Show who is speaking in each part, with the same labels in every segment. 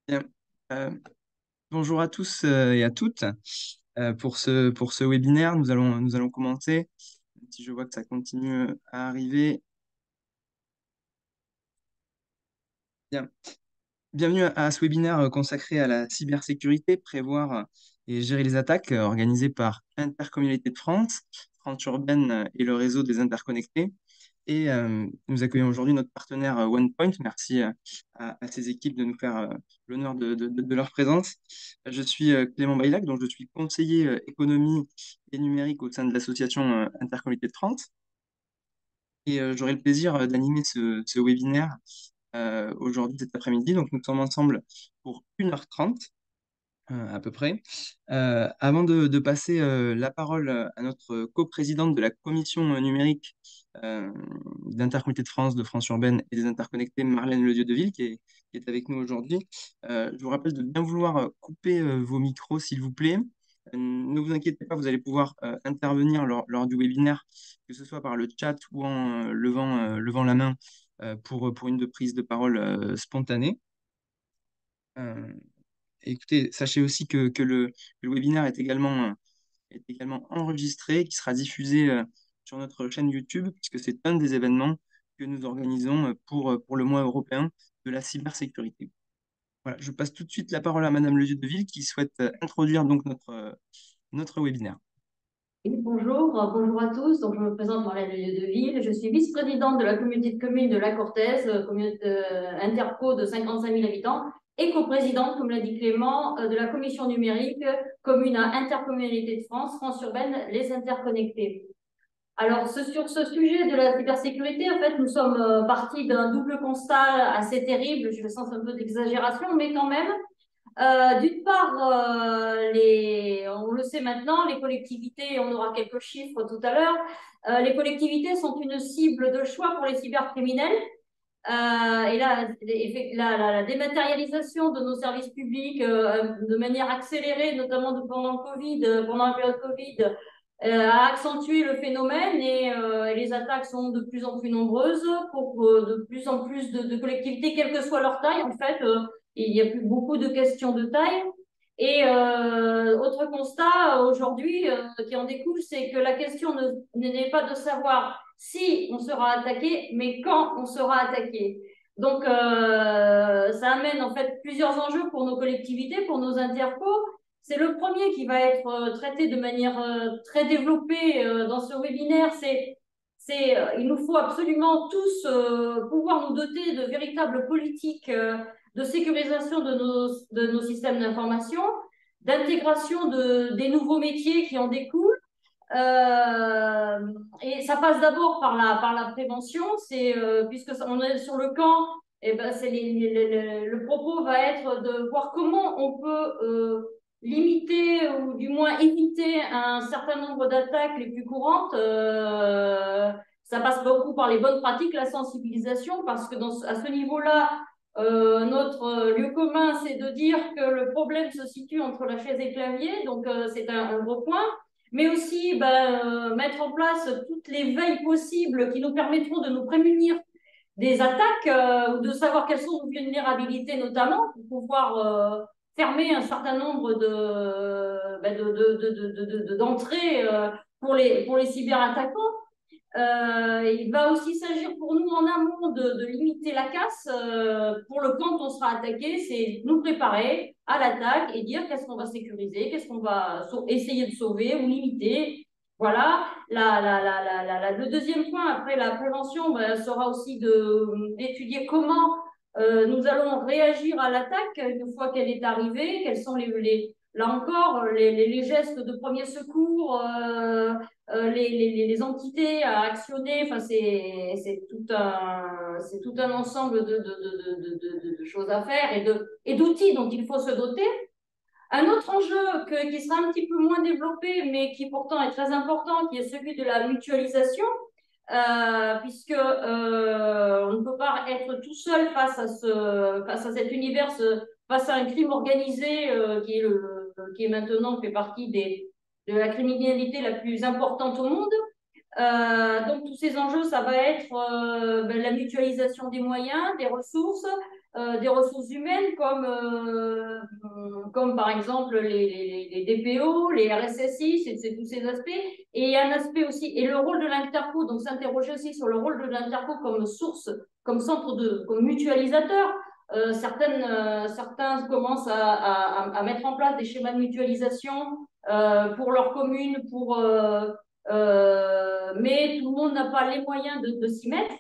Speaker 1: Bien. Euh, Bonjour à tous et à toutes. Pour ce webinaire, nous allons commencer. Si je vois que ça continue à arriver. Bien. Bienvenue à ce webinaire consacré à la cybersécurité, prévoir et gérer les attaques organisé par Intercommunalité de France, France Urbaine et le réseau des interconnectés. Et nous accueillons aujourd'hui notre partenaire OnePoint. Merci à ces équipes de nous faire l'honneur de leur présence. Je suis Clément Baillac, donc je suis conseiller économie et numérique au sein de l'association Intercommunalité de France. Et j'aurai le plaisir d'animer ce webinaire aujourd'hui, cet après-midi. Donc nous sommes ensemble pour 1h30 à peu près. Avant de passer la parole à notre coprésidente de la commission numérique euh, d'Intercommunalité de France, de France Urbaine et des Interconnectés, Marlène Ledieu-Deville, qui est avec nous aujourd'hui, je vous rappelle de bien vouloir couper vos micros, s'il vous plaît. Ne vous inquiétez pas, vous allez pouvoir intervenir lors du webinaire, que ce soit par le chat ou en levant la main pour une de prise de parole spontanée. Euh, Écoutez, sachez aussi que le webinaire est également enregistré, qui sera diffusé sur notre chaîne YouTube, puisque c'est un des événements que nous organisons pour le mois européen de la cybersécurité. Voilà, je passe tout de suite la parole à Madame Le Deville qui souhaite introduire donc notre webinaire.
Speaker 2: Oui, bonjour, bonjour à tous. Donc, je me présente Marlène Deville. Je suis vice-présidente de la communauté de communes de la Cortaise, communauté interco de 55 000 habitants, et coprésidente, comme l'a dit Clément, de la commission numérique commune à Intercommunalité de France, France Urbaine, les interconnectés. Alors, sur ce sujet de la cybersécurité, en fait, nous sommes partis d'un double constat assez terrible. Je le sens un peu d'exagération, mais quand même. D'une part, on le sait maintenant, les collectivités, on aura quelques chiffres tout à l'heure, les collectivités sont une cible de choix pour les cybercriminels. Et là, la dématérialisation de nos services publics de manière accélérée, notamment pendant le Covid, pendant la période Covid, a accentué le phénomène et les attaques sont de plus en plus nombreuses pour de plus en plus de collectivités, quelle que soit leur taille. En fait, il n'y a plus beaucoup de questions de taille. Et autre constat aujourd'hui qui en découle, c'est que la question n'est pas de savoir si on sera attaqué, mais quand on sera attaqué. Donc, ça amène en fait plusieurs enjeux pour nos collectivités, pour nos intercos. C'est le premier qui va être traité de manière très développée dans ce webinaire. Il nous faut absolument tous pouvoir nous doter de véritables politiques de sécurisation de nos systèmes d'information, d'intégration des nouveaux métiers qui en découlent. Et ça passe d'abord par la prévention, puisque on est sur le camp, et ben le propos va être de voir comment on peut limiter ou du moins éviter un certain nombre d'attaques les plus courantes. Ça passe beaucoup par les bonnes pratiques, la sensibilisation, parce que à ce niveau-là, notre lieu commun, c'est de dire que le problème se situe entre la chaise et le clavier, donc c'est un gros point, mais aussi mettre en place toutes les veilles possibles qui nous permettront de nous prémunir des attaques ou de savoir quelles sont nos vulnérabilités notamment pour pouvoir fermer un certain nombre d'entrées pour les cyberattaquants. Il va aussi s'agir pour nous en amont de limiter la casse. Pour le quand on sera attaqué, c'est nous préparer à l'attaque et dire qu'est-ce qu'on va sécuriser, qu'est-ce qu'on va essayer de sauver ou limiter. Voilà. Le deuxième point, après la prévention, sera aussi d'étudier comment nous allons réagir à l'attaque une fois qu'elle est arrivée, quels sont là encore les gestes de premier secours, les entités à actionner, enfin, c'est tout un ensemble de choses à faire et d'outils dont il faut se doter. Un autre enjeu qui sera un petit peu moins développé, mais qui pourtant est très important, qui est celui de la mutualisation, puisque on ne peut pas être tout seul face à cet univers, face à un crime organisé qui est maintenant fait partie de la criminalité la plus importante au monde. Donc tous ces enjeux, ça va être la mutualisation des moyens, des ressources, des ressources humaines comme par exemple les DPO, les RSSI, c'est tous ces aspects. Et il y a un aspect aussi, et le rôle de l'Interco, donc s'interroger aussi sur le rôle de l'Interco comme source, comme centre comme mutualisateur. Certains commencent à mettre en place des schémas de mutualisation pour leur commune, mais tout le monde n'a pas les moyens de s'y mettre.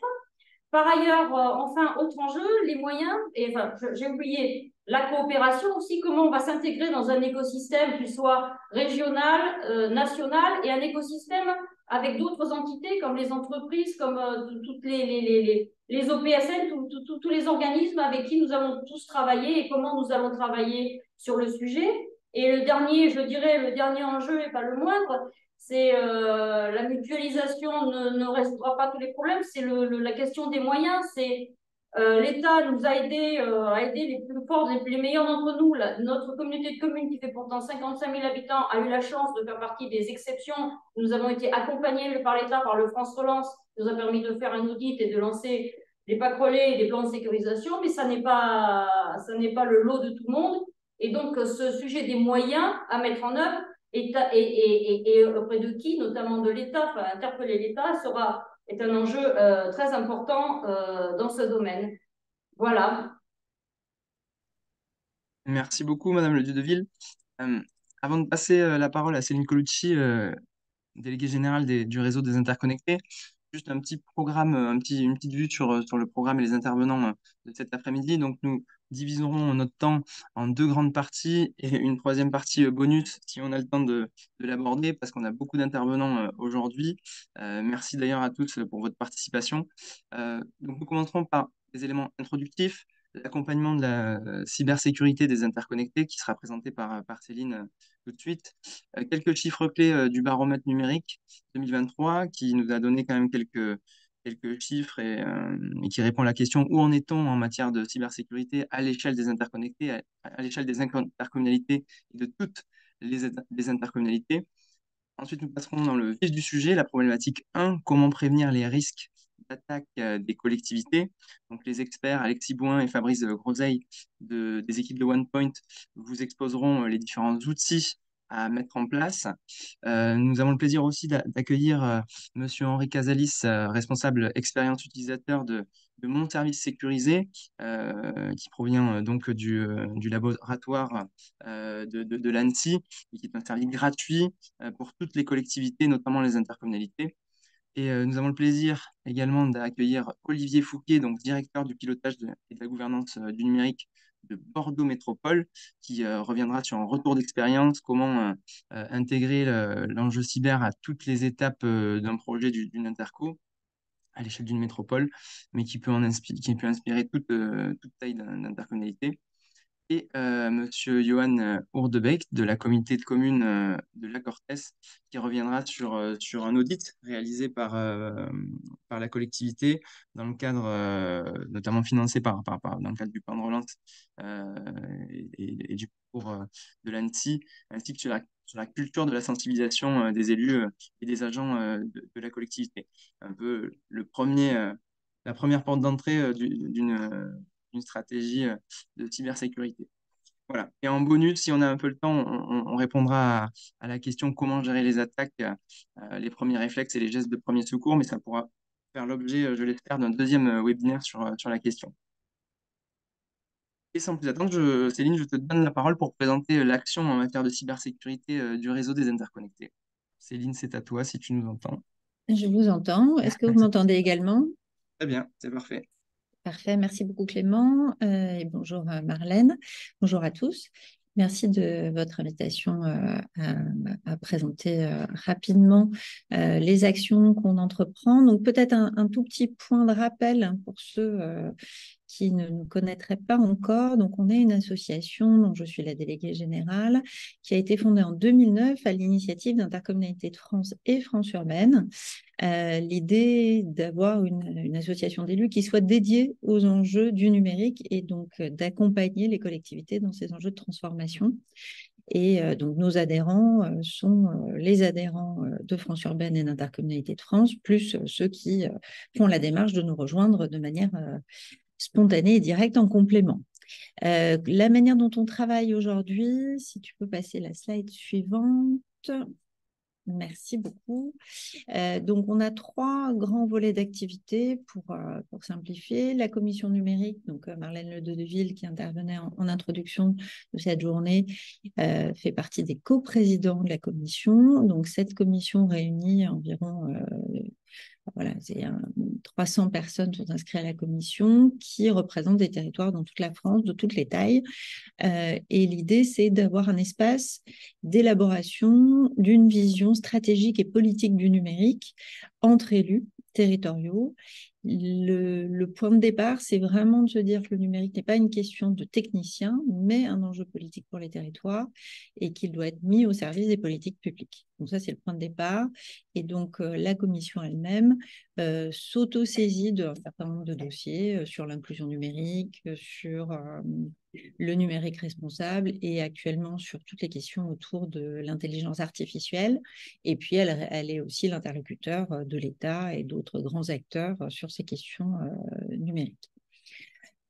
Speaker 2: Par ailleurs, enfin, autre enjeu, les moyens, et enfin, j'ai oublié la coopération aussi, comment on va s'intégrer dans un écosystème qui soit régional, national, et un écosystème avec d'autres entités comme les entreprises, comme toutes les OPSN, tous les organismes avec qui nous allons tous travailler et comment nous allons travailler sur le sujet. Et le dernier, je dirais, le dernier enjeu, et pas le moindre, c'est la mutualisation ne résoudra pas tous les problèmes, c'est la question des moyens. C'est l'État nous a aidés à aider les plus forts, les meilleurs d'entre nous. Notre communauté de communes, qui fait pourtant 55 000 habitants, a eu la chance de faire partie des exceptions. Nous avons été accompagnés par l'État, par le France Relance, qui nous a permis de faire un audit et de lancer des packs relais et des plans de sécurisation, mais ça n'est pas le lot de tout le monde. Et donc, ce sujet des moyens à mettre en œuvre, et auprès de qui, notamment de l'État, enfin, interpeller l'État est un enjeu très important dans ce domaine. Voilà.
Speaker 1: Merci beaucoup, Madame Le Dieudeville. Euh, Avant de passer la parole à Céline Colucci, déléguée générale du réseau des interconnectés, juste un petit programme, une petite vue sur le programme et les intervenants de cet après-midi. Donc, nous diviserons notre temps en deux grandes parties et une troisième partie bonus si on a le temps de l'aborder parce qu'on a beaucoup d'intervenants aujourd'hui. Merci d'ailleurs à tous pour votre participation. Donc, nous commencerons par des éléments introductifs, l'accompagnement de la cybersécurité des interconnectés qui sera présenté par Céline tout de suite. Quelques chiffres clés du baromètre numérique 2023 qui nous a donné quand même quelques chiffres et qui répond à la question où en est-on en matière de cybersécurité à l'échelle des interconnectés, à l'échelle des intercommunalités et de toutes les intercommunalités. Ensuite, nous passerons dans le vif du sujet, la problématique 1, comment prévenir les risques d'attaque des collectivités. Donc, les experts Alexis Bouin et Fabrice Groseille des équipes de OnePoint vous exposeront les différents outils à mettre en place. Nous avons le plaisir aussi d'accueillir Monsieur Henri Casalis, responsable expérience utilisateur de Mon Service Sécurisé, qui provient donc du laboratoire de l'ANSSI, et qui est un service gratuit pour toutes les collectivités, notamment les intercommunalités. Et nous avons le plaisir également d'accueillir Olivier Fouquet, donc directeur du pilotage et de la gouvernance du numérique de Bordeaux Métropole, qui reviendra sur un retour d'expérience, comment intégrer l'enjeu cyber à toutes les étapes d'un projet d'une interco à l'échelle d'une métropole, mais qui peut inspirer toute taille d'intercommunalité et Monsieur Johan Ourdebeek de la communauté de communes de la Cortès, qui reviendra sur un audit réalisé par la collectivité dans le cadre, notamment financé dans le cadre du plan de relance euh, et du cours de l'ANSSI, ainsi que sur la culture de la sensibilisation des élus et des agents de la collectivité. Un peu la première porte d'entrée d'une stratégie de cybersécurité. Voilà. Et en bonus, si on a un peu le temps, on répondra à la question comment gérer les attaques, les premiers réflexes et les gestes de premier secours, mais ça pourra faire l'objet, je l'espère, d'un deuxième webinaire sur la question. Et sans plus attendre, Céline, je te donne la parole pour présenter l'action en matière de cybersécurité du réseau des interconnectés. Céline, c'est à toi si tu nous entends.
Speaker 3: Je vous entends. Est-ce que vous m'entendez également?
Speaker 1: Très bien, c'est parfait.
Speaker 3: Parfait, merci beaucoup Clément et bonjour Marlène, bonjour à tous. Merci de votre invitation à présenter rapidement les actions qu'on entreprend. Donc peut-être un tout petit point de rappel pour ceux qui ne nous connaîtraient pas encore. Donc on est une association dont je suis la déléguée générale qui a été fondée en 2009 à l'initiative d'Intercommunalité de France et France Urbaine. L'idée d'avoir une association d'élus qui soit dédiée aux enjeux du numérique et donc d'accompagner les collectivités dans ces enjeux de transformation. Et donc nos adhérents sont les adhérents de France Urbaine et d'Intercommunalité de France, plus ceux qui font la démarche de nous rejoindre de manière spontanée et directe en complément. La manière dont on travaille aujourd'hui, si tu peux passer la slide suivante. Merci beaucoup. Donc, on a 3 grands volets d'activité pour simplifier. La commission numérique, donc Marlène Ledeville, qui intervenait en introduction de cette journée, fait partie des coprésidents de la commission. Donc, cette commission réunit environ voilà, 300 personnes sont inscrites à la commission qui représentent des territoires dans toute la France, de toutes les tailles. Et l'idée, c'est d'avoir un espace d'élaboration d'une vision stratégique et politique du numérique entre élus territoriaux. Le point de départ, c'est vraiment de se dire que le numérique n'est pas une question de technicien, mais un enjeu politique pour les territoires et qu'il doit être mis au service des politiques publiques. Donc ça, c'est le point de départ. Et donc, la commission elle-même s'auto-saisit d'un certain nombre de dossiers sur l'inclusion numérique, sur le numérique responsable et actuellement sur toutes les questions autour de l'intelligence artificielle. Et puis, elle est aussi l'interlocuteur de l'État et d'autres grands acteurs sur ces questions numériques.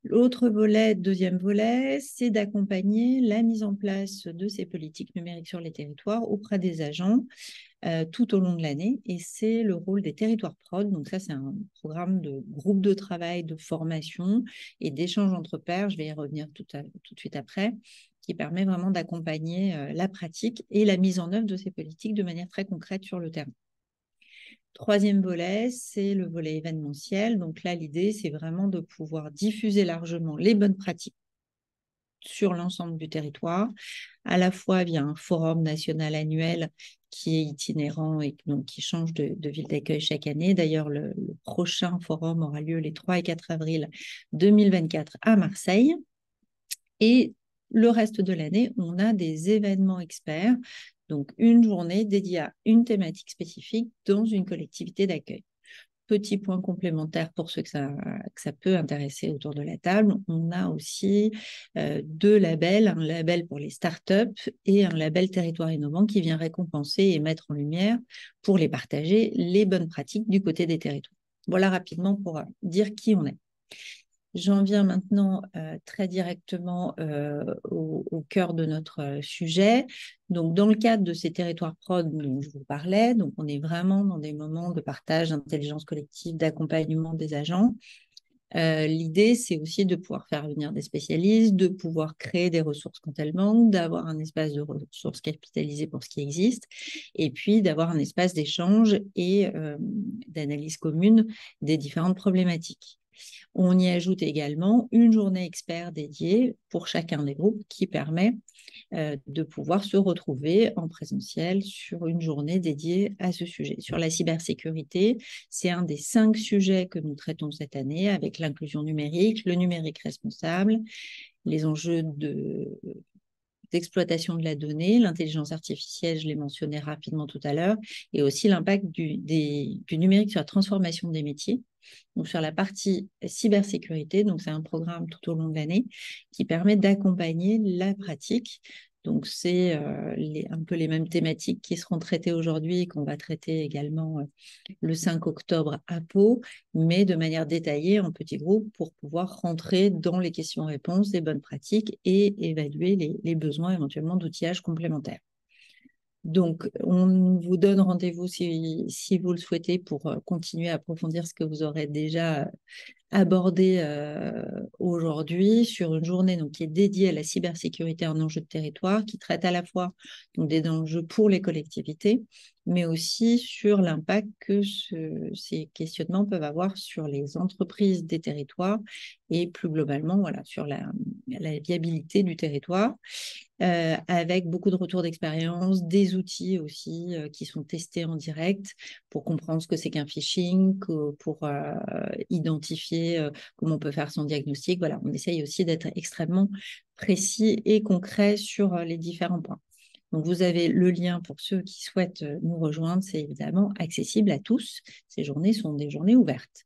Speaker 3: L'autre volet, deuxième volet, c'est d'accompagner la mise en place de ces politiques numériques sur les territoires auprès des agents tout au long de l'année. Et c'est le rôle des territoires prod. Donc ça, c'est un programme de groupe de travail, de formation et d'échange entre pairs. Je vais y revenir tout de suite après, qui permet vraiment d'accompagner la pratique et la mise en œuvre de ces politiques de manière très concrète sur le terrain. Troisième volet, c'est le volet événementiel. Donc là, l'idée, c'est vraiment de pouvoir diffuser largement les bonnes pratiques sur l'ensemble du territoire, à la fois via un forum national annuel qui est itinérant et donc qui change de ville d'accueil chaque année. D'ailleurs, le prochain forum aura lieu les 3 et 4 avril 2024 à Marseille. Et le reste de l'année, on a des événements experts, donc une journée dédiée à une thématique spécifique dans une collectivité d'accueil. Petit point complémentaire pour ceux que ça peut intéresser autour de la table, on a aussi 2 labels, un label pour les startups et un label territoire innovant qui vient récompenser et mettre en lumière pour les partager les bonnes pratiques du côté des territoires. Voilà rapidement pour dire qui on est. J'en viens maintenant très directement au cœur de notre sujet. Donc, dans le cadre de ces territoires prod dont je vous parlais, donc on est vraiment dans des moments de partage, d'intelligence collective, d'accompagnement des agents. L'idée, c'est aussi de pouvoir faire venir des spécialistes, de pouvoir créer des ressources quand elles manquent, d'avoir un espace de ressources capitalisées pour ce qui existe, et puis d'avoir un espace d'échange et d'analyse commune des différentes problématiques. On y ajoute également une journée expert dédiée pour chacun des groupes qui permet de pouvoir se retrouver en présentiel sur une journée dédiée à ce sujet. Sur la cybersécurité, c'est un des 5 sujets que nous traitons cette année avec l'inclusion numérique, le numérique responsable, les enjeux d'exploitation de la donnée, l'intelligence artificielle, je l'ai mentionné rapidement tout à l'heure, et aussi l'impact du numérique sur la transformation des métiers. Donc sur la partie cybersécurité, donc c'est un programme tout au long de l'année qui permet d'accompagner la pratique. Donc c'est un peu les mêmes thématiques qui seront traitées aujourd'hui et qu'on va traiter également le 5 octobre à Pau, mais de manière détaillée en petits groupes pour pouvoir rentrer dans les questions-réponses des bonnes pratiques et évaluer les besoins éventuellement d'outillage complémentaires. Donc, on vous donne rendez-vous si vous le souhaitez pour continuer à approfondir ce que vous aurez déjà abordé aujourd'hui sur une journée donc, qui est dédiée à la cybersécurité en enjeu de territoire, qui traite à la fois donc, des enjeux pour les collectivités, mais aussi sur l'impact que ces questionnements peuvent avoir sur les entreprises des territoires et plus globalement voilà, sur la viabilité du territoire. Avec beaucoup de retours d'expérience, des outils aussi qui sont testés en direct pour comprendre ce que c'est qu'un phishing, pour identifier comment on peut faire son diagnostic. Voilà, on essaye aussi d'être extrêmement précis et concret sur les différents points. Donc, vous avez le lien pour ceux qui souhaitent nous rejoindre. C'est évidemment accessible à tous. Ces journées sont des journées ouvertes.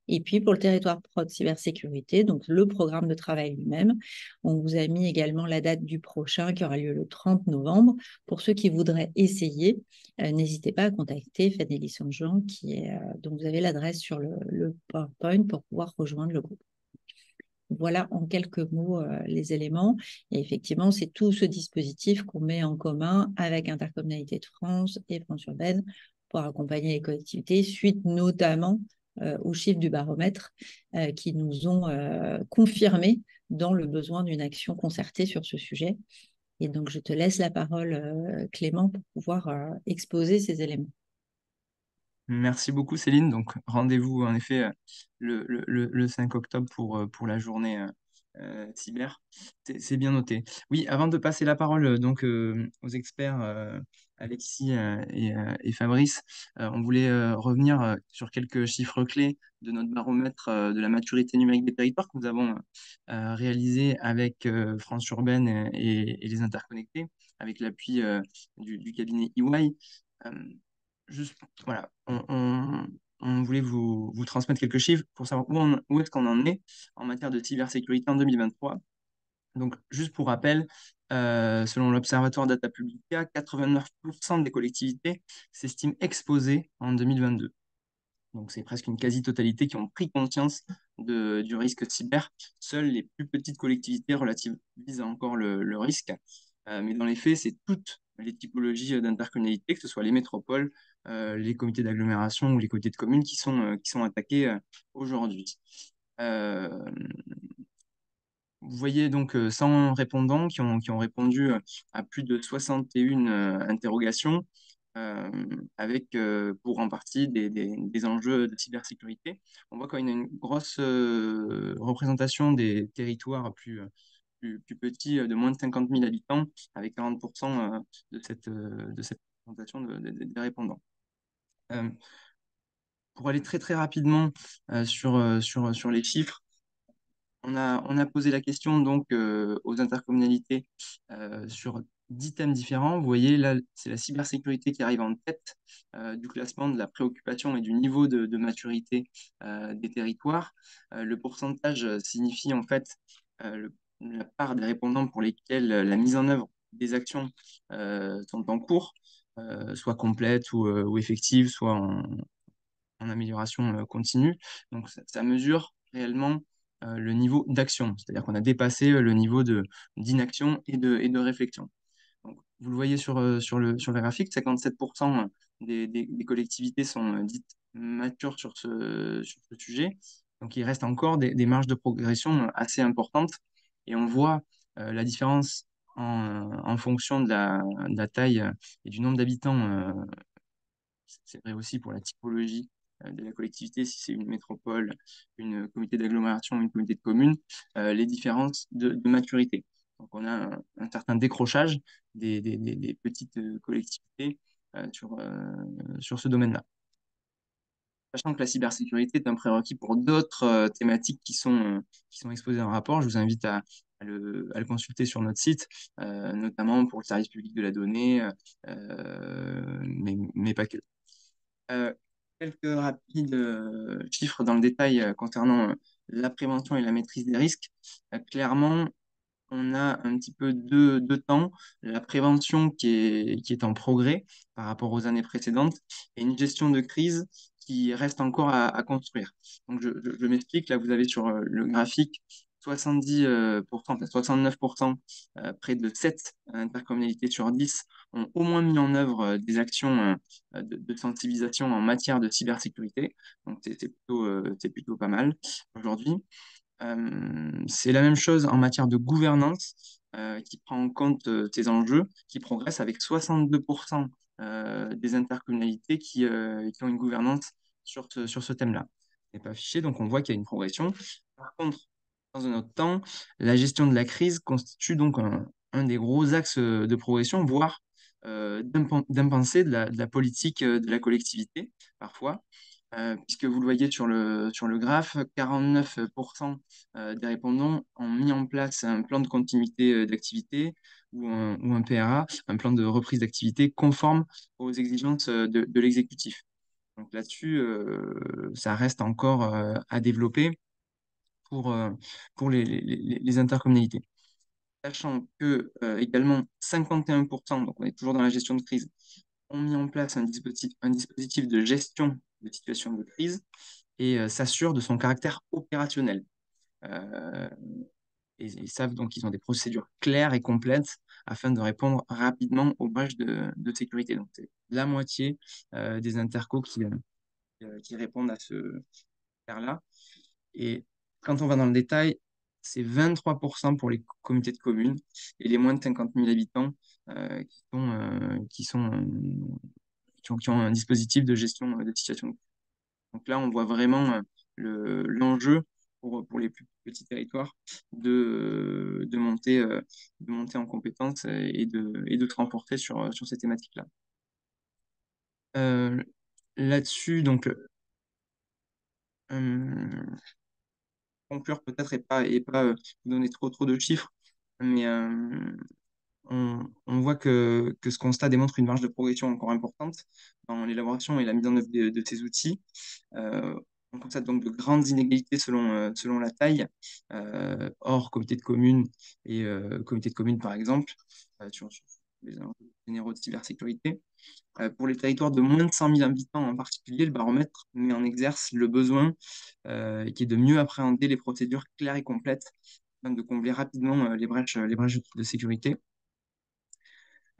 Speaker 3: Et puis, pour le territoire prod cybersécurité, donc le programme de travail lui-même, on vous a mis également la date du prochain qui aura lieu le 30 novembre. Pour ceux qui voudraient essayer, n'hésitez pas à contacter Fanny Saint-Jean, dont vous avez l'adresse sur le PowerPoint pour pouvoir rejoindre le groupe. Voilà en quelques mots les éléments. Et effectivement, c'est tout ce dispositif qu'on met en commun avec Intercommunalité de France et France Urbaine pour accompagner les collectivités, suite notamment aux chiffres du baromètre qui nous ont confirmé dans le besoin d'une action concertée sur ce sujet. Et donc, je te laisse la parole, Clément, pour pouvoir exposer ces éléments.
Speaker 1: Merci beaucoup, Céline. Donc, rendez-vous en effet le 5 octobre pour la journée cyber. C'est bien noté. Oui, avant de passer la parole aux experts Alexis et Fabrice, on voulait revenir sur quelques chiffres clés de notre baromètre de la maturité numérique des territoires que nous avons réalisé avec France Urbaine et les interconnectés, avec l'appui du cabinet EY. Euh, Juste, voilà, on voulait vous transmettre quelques chiffres pour savoir où est-ce qu'on en est en matière de cybersécurité en 2023. Donc, juste pour rappel, selon l'Observatoire Data Publica, 89% des collectivités s'estiment exposées en 2022. Donc, c'est presque une quasi-totalité qui ont pris conscience du risque cyber. Seules les plus petites collectivités relativisent encore le risque. Mais dans les faits, c'est toutes les typologies d'intercommunalité, que ce soit les métropoles, les comités d'agglomération ou les comités de communes qui sont attaqués aujourd'hui. Euh, Vous voyez donc 100 répondants qui ont répondu à plus de 61 interrogations avec pour en partie des enjeux de cybersécurité. On voit qu'il y a une grosse représentation des territoires plus petits, de moins de 50 000 habitants, avec 40% de cette représentation des répondants. Euh, pour aller très très rapidement sur les chiffres, on a posé la question donc aux intercommunalités sur 10 thèmes différents. Vous voyez, là, c'est la cybersécurité qui arrive en tête du classement de la préoccupation et du niveau de maturité des territoires. Le pourcentage signifie en fait la part des répondants pour lesquels la mise en œuvre des actions sont en cours, soit complète ou effective, soit en amélioration continue. Donc, ça mesure réellement le niveau d'action, c'est-à-dire qu'on a dépassé le niveau d'inaction et de réflexion. Donc, vous le voyez sur le graphique, 57% des collectivités sont dites matures sur ce sujet. Donc, il reste encore des marges de progression assez importantes. Et on voit la différence en fonction de la taille et du nombre d'habitants c'est vrai aussi pour la typologie de la collectivité, si c'est une métropole, une comité d'agglomération, une communauté de communes, les différences de maturité. Donc, on a un certain décrochage des petites collectivités sur ce domaine-là. Sachant que la cybersécurité est un prérequis pour d'autres thématiques qui sont exposées dans le rapport, je vous invite à le consulter sur notre site, notamment pour le service public de la donnée, mais pas que. Euh, Quelques rapides chiffres dans le détail concernant la prévention et la maîtrise des risques. Clairement, on a un petit peu deux temps. La prévention qui est en progrès par rapport aux années précédentes et une gestion de crise qui reste encore à construire. Donc, je m'explique. Là, vous avez sur le graphique 70%, enfin 69%, près de 7 intercommunalités sur 10 ont au moins mis en œuvre des actions de sensibilisation en matière de cybersécurité. Donc, c'est plutôt pas mal aujourd'hui. C'est la même chose en matière de gouvernance qui prend en compte ces enjeux, qui progresse avec 62% des intercommunalités qui ont une gouvernance sur ce thème-là. Ce n'est pas affiché, donc on voit qu'il y a une progression. Par contre, dans un autre temps, la gestion de la crise constitue donc un des gros axes de progression, voire d'impensé de la politique de la collectivité, parfois. Puisque vous le voyez sur le graphe, 49% des répondants ont mis en place un plan de continuité d'activité ou un PRA, un plan de reprise d'activité conforme aux exigences de l'exécutif. Donc là-dessus, ça reste encore à développer pour, euh, pour les intercommunalités. Sachant que également 51%, donc on est toujours dans la gestion de crise, ont mis en place un dispositif de gestion de situation de crise et s'assurent de son caractère opérationnel. euh, et savent donc qu'ils ont des procédures claires et complètes afin de répondre rapidement aux brèches de sécurité. Donc, c'est la moitié des intercos qui répondent à ce critère-là. Et quand on va dans le détail, c'est 23% pour les comités de communes et les moins de 50 000 habitants qui ont un dispositif de gestion de situation. Donc là, on voit vraiment l'enjeu pour les plus petits territoires de monter en compétences et de te renforcer sur ces thématiques-là. Euh, Là-dessus, donc, conclure peut-être et pas vous donner trop de chiffres, mais on voit que ce constat démontre une marge de progression encore importante dans l'élaboration et la mise en œuvre de ces outils. Euh, on constate donc de grandes inégalités selon la taille, hors comité de communes et comité de communes par exemple, sur les enjeux généraux de cybersécurité. Pour les territoires de moins de 100 000 habitants en particulier, le baromètre met en exerce le besoin qui est de mieux appréhender les procédures claires et complètes afin de combler rapidement les brèches de sécurité.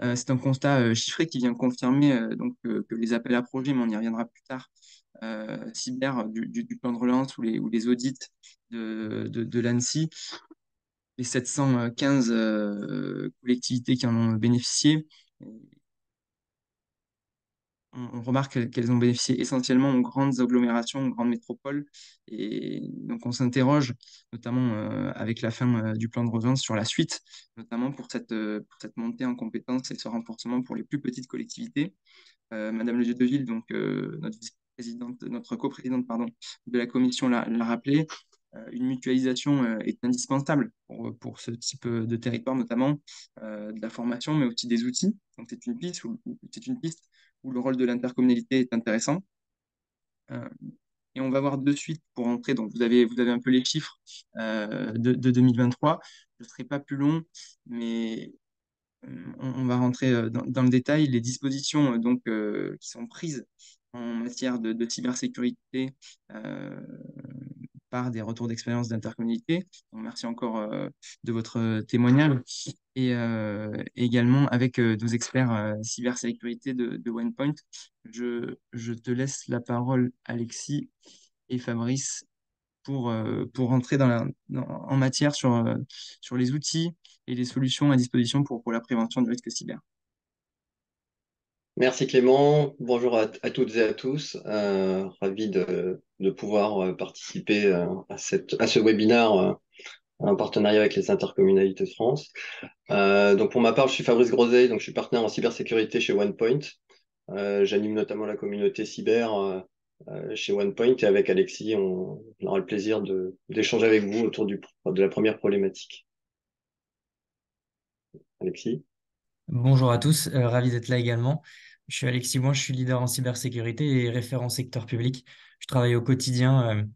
Speaker 1: C'est un constat chiffré qui vient confirmer que les appels à projets, mais on y reviendra plus tard, cyber du plan de relance ou les audits de l'ANSSI, les 715 collectivités qui en ont bénéficié, on remarque qu'elles ont bénéficié essentiellement aux grandes agglomérations, aux grandes métropoles. Et donc, on s'interroge, notamment avec la fin du plan de relance, sur la suite, notamment pour cette montée en compétences et ce renforcement pour les plus petites collectivités. Madame Le Dieudeville, donc notre vice-présidente, notre coprésidente, pardon, de la commission l'a rappelé, une mutualisation est indispensable pour ce type de territoire, notamment de la formation, mais aussi des outils. Donc c'est une piste où le rôle de l'intercommunalité est intéressant. Euh, et on va voir de suite pour entrer, donc vous avez un peu les chiffres de 2023. Je ne serai pas plus long, mais on va rentrer dans le détail. Les dispositions qui sont prises en matière de cybersécurité euh, par des retours d'expérience d'intercommunalité. Donc, merci encore de votre témoignage. Et également avec nos experts cybersécurité de OnePoint. Je te laisse la parole, Alexis et Fabrice, pour rentrer en matière sur les outils et les solutions à disposition pour la prévention du risque cyber.
Speaker 4: Merci Clément, bonjour à toutes et à tous. Ravi de pouvoir participer à ce webinaire en partenariat avec les intercommunalités de France. Donc pour ma part, je suis Fabrice Groseille, donc je suis partenaire en cybersécurité chez OnePoint. J'anime notamment la communauté cyber chez OnePoint et avec Alexis, on aura le plaisir d'échanger avec vous autour de la première problématique. Alexis?
Speaker 5: Bonjour à tous, ravi d'être là également. Je suis Alexis Boin, je suis leader en cybersécurité et référent secteur public. Je travaille au quotidien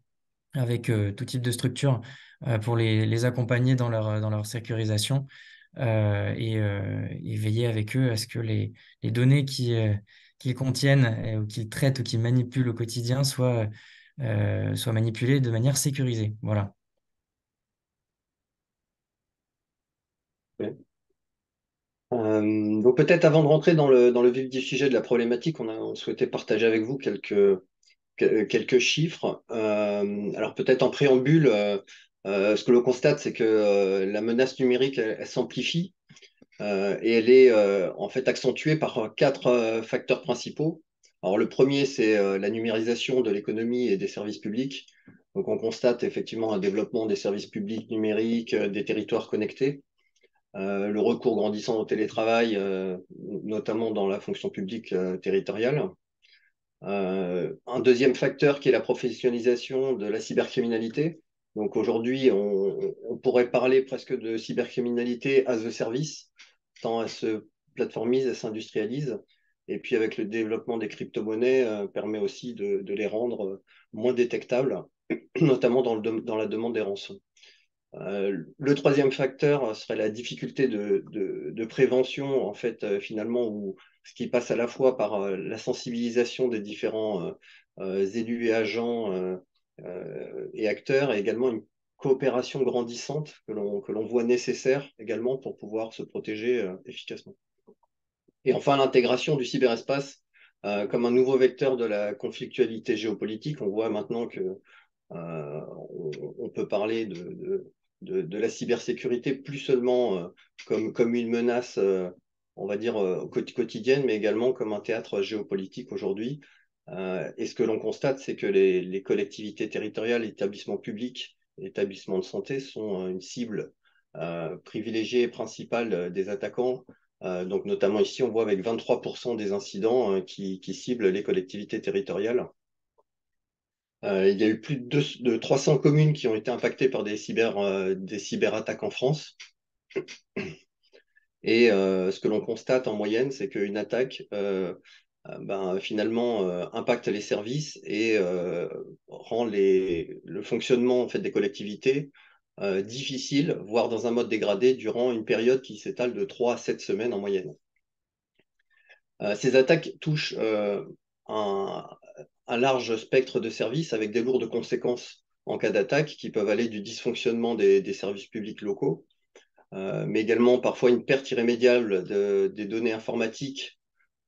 Speaker 5: avec tout type de structure pour les accompagner dans leur sécurisation et veiller avec eux à ce que les données qu'ils contiennent ou qu'ils traitent ou qu'ils manipulent au quotidien soient manipulées de manière sécurisée. Voilà.
Speaker 4: Ouais. Donc peut-être avant de rentrer dans le vif du sujet de la problématique, on souhaitait partager avec vous quelques chiffres. Alors peut-être en préambule, ce que l'on constate, c'est que la menace numérique, elle s'amplifie et elle est en fait accentuée par quatre facteurs principaux. Alors le premier, c'est la numérisation de l'économie et des services publics. Donc on constate effectivement un développement des services publics numériques, des territoires connectés. Le recours grandissant au télétravail, notamment dans la fonction publique territoriale. Un deuxième facteur qui est la professionnalisation de la cybercriminalité. Donc aujourd'hui, on pourrait parler presque de cybercriminalité as a service, tant elle se plateformise, elle s'industrialise. Et puis avec le développement des crypto-monnaies, permet aussi de les rendre moins détectables, notamment dans la demande des rançons. Le troisième facteur serait la difficulté de prévention, en fait, finalement, où ce qui passe à la fois par la sensibilisation des différents élus et agents et acteurs, et également une coopération grandissante que l'on voit nécessaire également pour pouvoir se protéger efficacement. Et enfin, l'intégration du cyberespace comme un nouveau vecteur de la conflictualité géopolitique. On voit maintenant que on peut parler de la cybersécurité plus seulement comme une menace, on va dire, quotidienne, mais également comme un théâtre géopolitique aujourd'hui. Et ce que l'on constate, c'est que les collectivités territoriales, les établissements publics, les établissements de santé sont une cible privilégiée et principale des attaquants. Donc notamment ici, on voit avec 23% des incidents qui ciblent les collectivités territoriales. Il y a eu plus de 300 communes qui ont été impactées par des cyberattaques en France. Et ce que l'on constate en moyenne, c'est qu'une attaque finalement impacte les services et rend le fonctionnement en fait, des collectivités difficile, voire dans un mode dégradé, durant une période qui s'étale de 3 à 7 semaines en moyenne. Ces attaques touchent un large spectre de services avec des lourdes conséquences en cas d'attaque qui peuvent aller du dysfonctionnement des services publics locaux, mais également parfois une perte irrémédiable des données informatiques,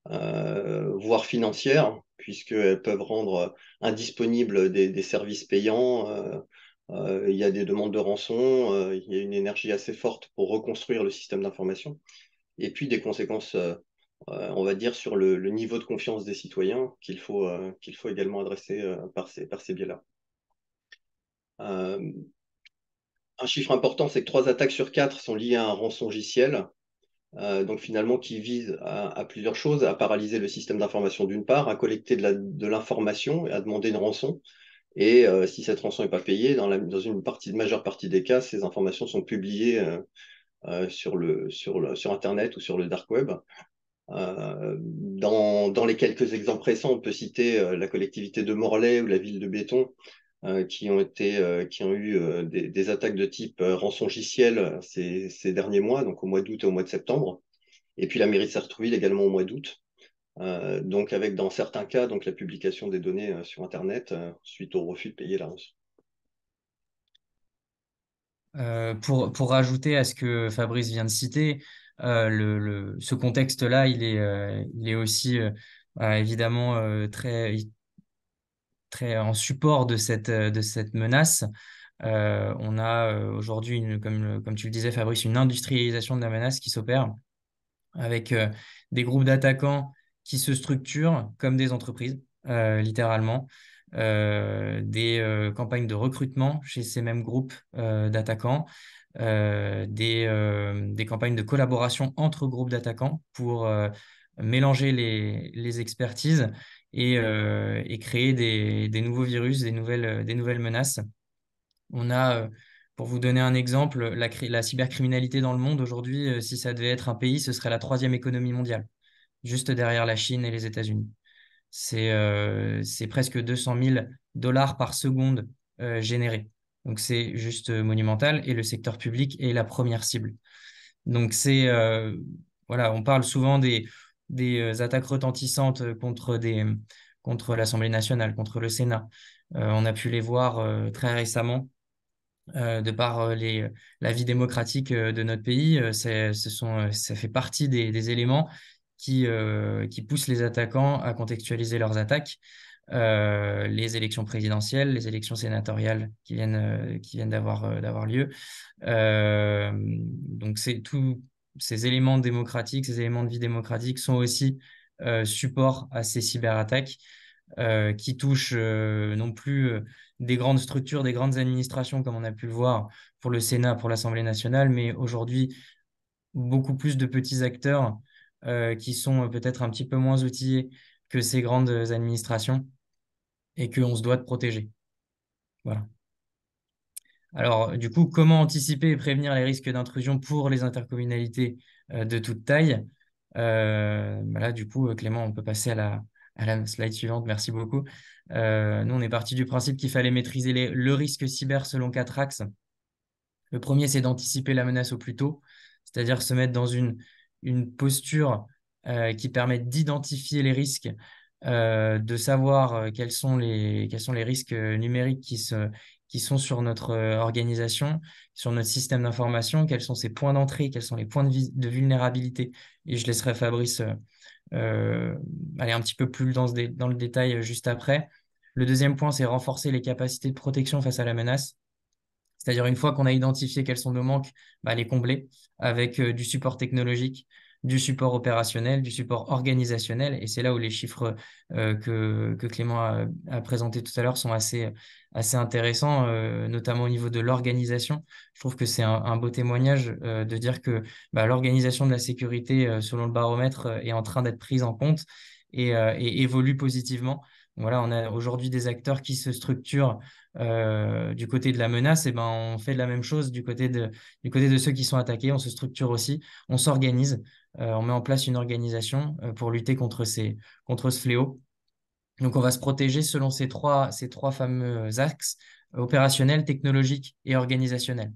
Speaker 4: voire financières, puisqu'elles peuvent rendre indisponibles des services payants. Il y a des demandes de rançon, il y a une énergie assez forte pour reconstruire le système d'information. Et puis des conséquences on va dire, sur le niveau de confiance des citoyens qu'il faut également adresser par ces biais-là. Un chiffre important, c'est que 3 attaques sur 4 sont liées à un rançongiciel, donc finalement qui vise à plusieurs choses, à paralyser le système d'information d'une part, à collecter de l'information et à demander une rançon. Et si cette rançon n'est pas payée, dans une majeure partie des cas, ces informations sont publiées sur Internet ou sur le dark web. Dans les quelques exemples récents, on peut citer la collectivité de Morlaix ou la ville de Béton, qui ont eu des attaques de type rançongiciel ces derniers mois, donc au mois d'août et au mois de septembre. Et puis la mairie de Sartrouville également au mois d'août. Donc avec dans certains cas donc la publication des données sur Internet suite au refus de payer la rançon.
Speaker 5: Pour rajouter à ce que Fabrice vient de citer, ce contexte-là, il est aussi évidemment très en support de cette menace. On a aujourd'hui, comme tu le disais, Fabrice, une industrialisation de la menace qui s'opère avec des groupes d'attaquants qui se structurent comme des entreprises, littéralement. Des campagnes de recrutement chez ces mêmes groupes d'attaquants, des campagnes de collaboration entre groupes d'attaquants pour mélanger les expertises et créer des nouveaux virus, des nouvelles menaces. On a, pour vous donner un exemple, la cybercriminalité dans le monde aujourd'hui, si ça devait être un pays, ce serait la 3e économie mondiale, juste derrière la Chine et les États-Unis. C'est presque 200 000 dollars par seconde générés. Donc c'est juste monumental et le secteur public est la première cible. Donc voilà, on parle souvent des attaques retentissantes contre l'Assemblée nationale, contre le Sénat. On a pu les voir très récemment de par la vie démocratique de notre pays. Ça fait partie des éléments qui poussent les attaquants à contextualiser leurs attaques. Les élections présidentielles, les élections sénatoriales qui viennent d'avoir lieu. Donc tous ces éléments démocratiques, ces éléments de vie démocratique sont aussi support à ces cyberattaques qui touchent non plus des grandes structures, des grandes administrations, comme on a pu le voir pour le Sénat, pour l'Assemblée nationale, mais aujourd'hui, beaucoup plus de petits acteurs qui sont peut-être un petit peu moins outillés que ces grandes administrations et qu'on se doit de protéger. Voilà. Alors, du coup, comment anticiper et prévenir les risques d'intrusion pour les intercommunalités de toute taille? Là, du coup, Clément, on peut passer à la slide suivante. Merci beaucoup. Nous, on est parti du principe qu'il fallait maîtriser le risque cyber selon 4 axes. Le premier, c'est d'anticiper la menace au plus tôt, c'est-à-dire se mettre dans une posture qui permet d'identifier les risques, de savoir quels sont les risques numériques qui sont sur notre organisation, sur notre système d'information, quels sont ses points d'entrée, quels sont les points de vulnérabilité. Et je laisserai Fabrice aller un petit peu plus dans le détail juste après. Le deuxième point, c'est renforcer les capacités de protection face à la menace. C'est-à-dire, une fois qu'on a identifié quels sont nos manques, bah, les combler avec du support technologique, du support opérationnel, du support organisationnel. Et c'est là où les chiffres que Clément a présentés tout à l'heure sont assez intéressants, notamment au niveau de l'organisation. Je trouve que c'est un beau témoignage de dire que bah, l'organisation de la sécurité, selon le baromètre, est en train d'être prise en compte et évolue positivement. Voilà, on a aujourd'hui des acteurs qui se structurent du côté de la menace, et ben, on fait de la même chose du côté de ceux qui sont attaqués. On se structure aussi, on s'organise, on met en place une organisation pour lutter contre ce fléau. Donc, on va se protéger selon ces trois fameux axes, opérationnels, technologiques et organisationnels.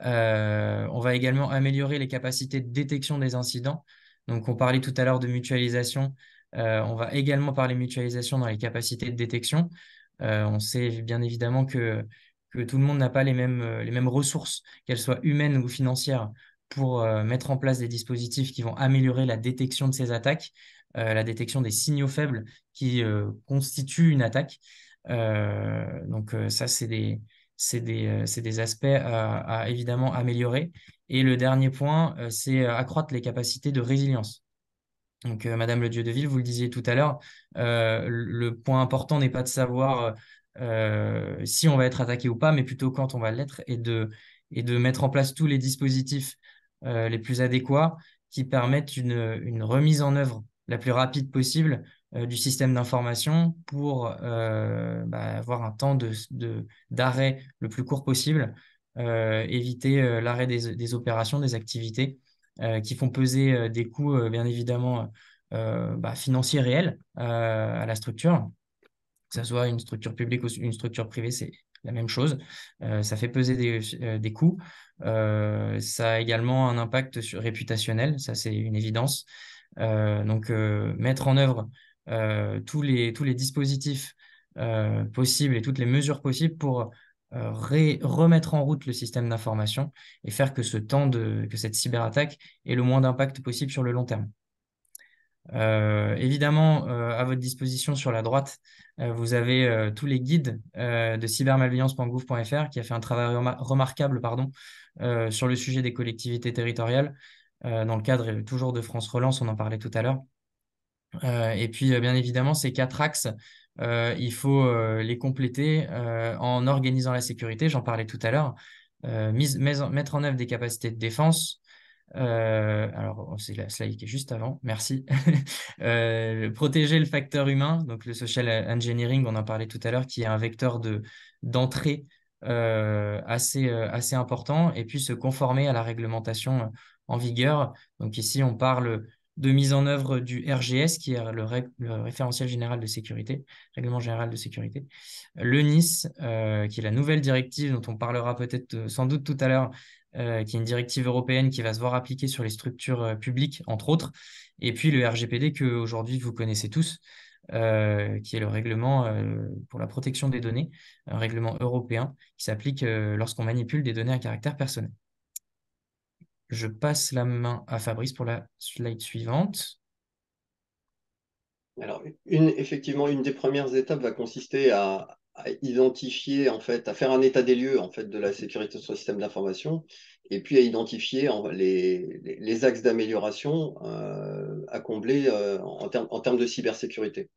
Speaker 5: On va également améliorer les capacités de détection des incidents. Donc, on parlait tout à l'heure de mutualisation. On va également parler mutualisation dans les capacités de détection. On sait bien évidemment que tout le monde n'a pas les mêmes ressources, qu'elles soient humaines ou financières, pour mettre en place des dispositifs qui vont améliorer la détection de ces attaques, la détection des signaux faibles qui constituent une attaque. Donc ça, c'est des aspects à évidemment améliorer. Et le dernier point, c'est accroître les capacités de résilience. Donc, Madame Le Dieu-de-Ville, vous le disiez tout à l'heure, le point important n'est pas de savoir si on va être attaqué ou pas, mais plutôt quand on va l'être, et de mettre en place tous les dispositifs les plus adéquats qui permettent une remise en œuvre la plus rapide possible du système d'information pour bah, avoir un temps d'arrêt le plus court possible, éviter l'arrêt des opérations, des activités qui font peser des coûts, bien évidemment, bah, financiers réels à la structure, que ce soit une structure publique ou une structure privée, c'est la même chose. Ça fait peser des coûts. Ça a également un impact réputationnel, ça c'est une évidence. Donc, mettre en œuvre tous les dispositifs possibles et toutes les mesures possibles pour remettre en route le système d'information et faire que que cette cyberattaque ait le moins d'impact possible sur le long terme. Évidemment, à votre disposition sur la droite, vous avez tous les guides de cybermalveillance.gouv.fr qui a fait un travail remarquable, pardon, sur le sujet des collectivités territoriales, dans le cadre toujours de France Relance, on en parlait tout à l'heure. Et puis, bien évidemment, ces 4 axes, il faut les compléter en organisant la sécurité, j'en parlais tout à l'heure, mettre en œuvre des capacités de défense. Alors, c'est la slide qui est juste avant, merci. Protéger le facteur humain, donc le social engineering, on en parlait tout à l'heure, qui est un vecteur d'entrée assez important, et puis se conformer à la réglementation en vigueur. Donc ici, on parle de mise en œuvre du RGS, qui est le référentiel général de sécurité, règlement général de sécurité. Le NIS, qui est la nouvelle directive dont on parlera peut-être sans doute tout à l'heure, qui est une directive européenne qui va se voir appliquer sur les structures publiques, entre autres. Et puis le RGPD, que aujourd'hui vous connaissez tous, qui est le règlement pour la protection des données, un règlement européen qui s'applique lorsqu'on manipule des données à caractère personnel. Je passe la main à Fabrice pour la slide suivante.
Speaker 4: Alors, effectivement, une des premières étapes va consister à identifier, en fait, à faire un état des lieux en fait, de la sécurité sur le système d'information, et puis à identifier les axes d'amélioration à combler en termes de cybersécurité.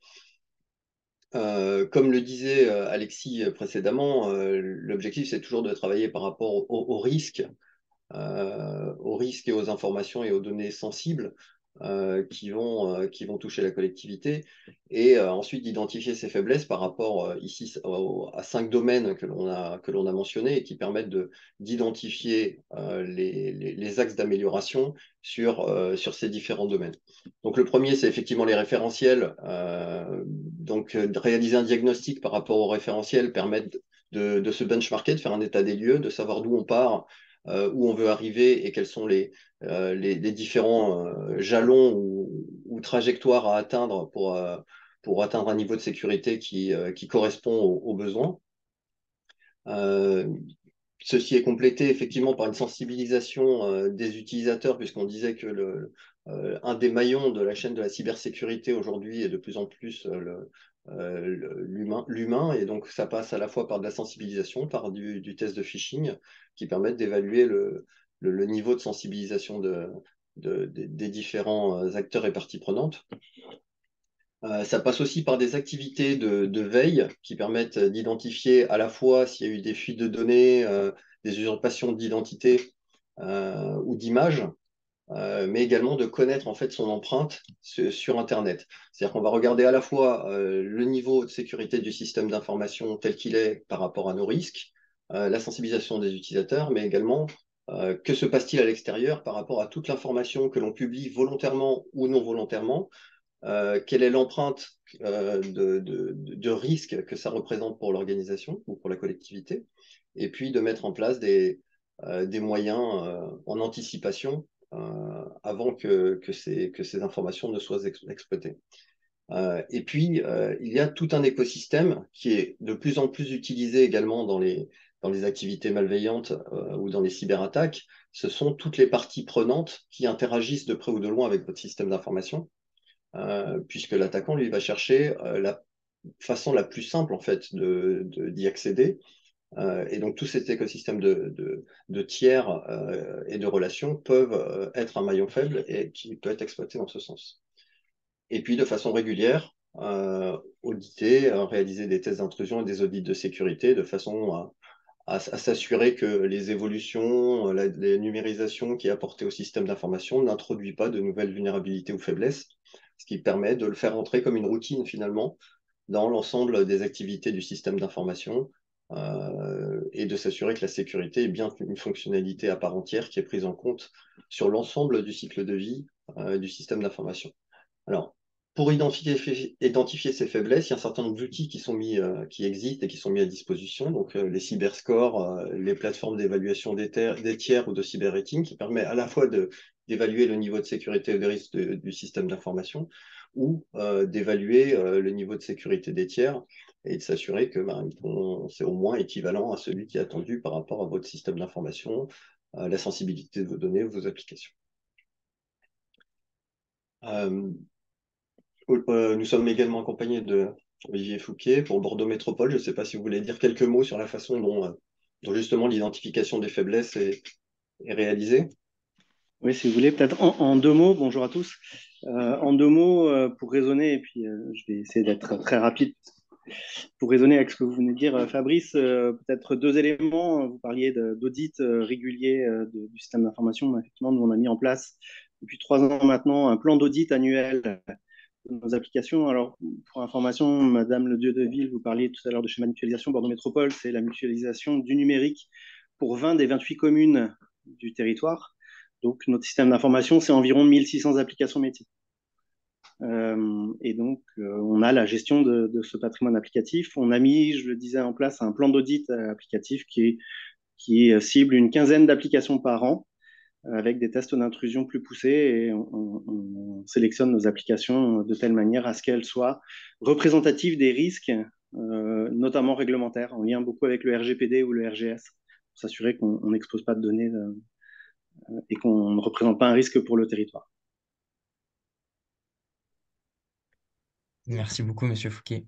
Speaker 4: Comme le disait Alexis précédemment, l'objectif c'est toujours de travailler par rapport aux risques et aux informations et aux données sensibles qui vont toucher la collectivité, et ensuite d'identifier ces faiblesses par rapport ici à 5 domaines que l'on a mentionnés et qui permettent d'identifier les axes d'amélioration sur ces différents domaines. Donc le premier, c'est effectivement les référentiels. Donc de réaliser un diagnostic par rapport aux référentiels, permettre de se benchmarker, de faire un état des lieux, de savoir d'où on part, où on veut arriver et quels sont les différents jalons ou trajectoires à atteindre pour atteindre un niveau de sécurité qui correspond aux besoins. Ceci est complété effectivement par une sensibilisation des utilisateurs, puisqu'on disait que un des maillons de la chaîne de la cybersécurité aujourd'hui est de plus en plus l'humain, et donc ça passe à la fois par de la sensibilisation, par du test de phishing, qui permettent d'évaluer le niveau de sensibilisation des différents acteurs et parties prenantes. Ça passe aussi par des activités de veille qui permettent d'identifier à la fois s'il y a eu des fuites de données, des usurpations d'identité ou d'images, mais également de connaître en fait son empreinte sur Internet. C'est-à-dire qu'on va regarder à la fois le niveau de sécurité du système d'information tel qu'il est par rapport à nos risques, la sensibilisation des utilisateurs, mais également que se passe-t-il à l'extérieur par rapport à toute l'information que l'on publie volontairement ou non volontairement, quelle est l'empreinte de risque que ça représente pour l'organisation ou pour la collectivité, et puis de mettre en place des moyens en anticipation avant que ces informations ne soient exploitées. Et puis, il y a tout un écosystème qui est de plus en plus utilisé également dans les activités malveillantes ou dans les cyberattaques. Ce sont toutes les parties prenantes qui interagissent de près ou de loin avec votre système d'information, puisque l'attaquant, lui, va chercher la façon la plus simple, en fait, d'y accéder. Et donc, tout cet écosystème de tiers et de relations peuvent être un maillon faible et qui peut être exploité dans ce sens. Et puis, de façon régulière, auditer, réaliser des tests d'intrusion et des audits de sécurité de façon à s'assurer que les évolutions, la numérisation qui est apportée au système d'information n'introduit pas de nouvelles vulnérabilités ou faiblesses, ce qui permet de le faire entrer comme une routine finalement dans l'ensemble des activités du système d'information et de s'assurer que la sécurité est bien une fonctionnalité à part entière qui est prise en compte sur l'ensemble du cycle de vie du système d'information. Alors, pour identifier ces faiblesses, il y a un certain nombre d'outils qui existent et qui sont mis à disposition. Donc, les cyberscores, les plateformes d'évaluation des tiers ou de cyber-rating, qui permet à la fois d'évaluer le niveau de sécurité et de risque du système d'information, ou d'évaluer le niveau de sécurité des tiers et de s'assurer que c'est au moins équivalent à celui qui est attendu par rapport à votre système d'information, la sensibilité de vos données ou vos applications. Nous sommes également accompagnés de Olivier Fouquet pour Bordeaux Métropole. Je ne sais pas si vous voulez dire quelques mots sur la façon dont justement l'identification des faiblesses est réalisée.
Speaker 6: Oui, si vous voulez, peut-être en deux mots, bonjour à tous. En deux mots, pour raisonner, et puis je vais essayer d'être très rapide, pour raisonner avec ce que vous venez de dire, Fabrice, peut-être deux éléments. Vous parliez d'audit régulier du système d'information. Effectivement, nous, on a mis en place depuis 3 ans maintenant un plan d'audit annuel de nos applications. Alors, pour information, Madame Le Dieu de Ville, vous parliez tout à l'heure de schéma de mutualisation Bordeaux Métropole, c'est la mutualisation du numérique pour 20 des 28 communes du territoire. Donc, notre système d'information, c'est environ 1600 applications métiers. Et donc, on a la gestion de ce patrimoine applicatif. On a mis, je le disais, en place un plan d'audit applicatif qui cible une quinzaine d'applications par an, avec des tests d'intrusion plus poussés, et on sélectionne nos applications de telle manière à ce qu'elles soient représentatives des risques, notamment réglementaires, en lien beaucoup avec le RGPD ou le RGS, pour s'assurer qu'on n'expose pas de données et qu'on ne représente pas un risque pour le territoire.
Speaker 5: Merci beaucoup, Monsieur Fouquet.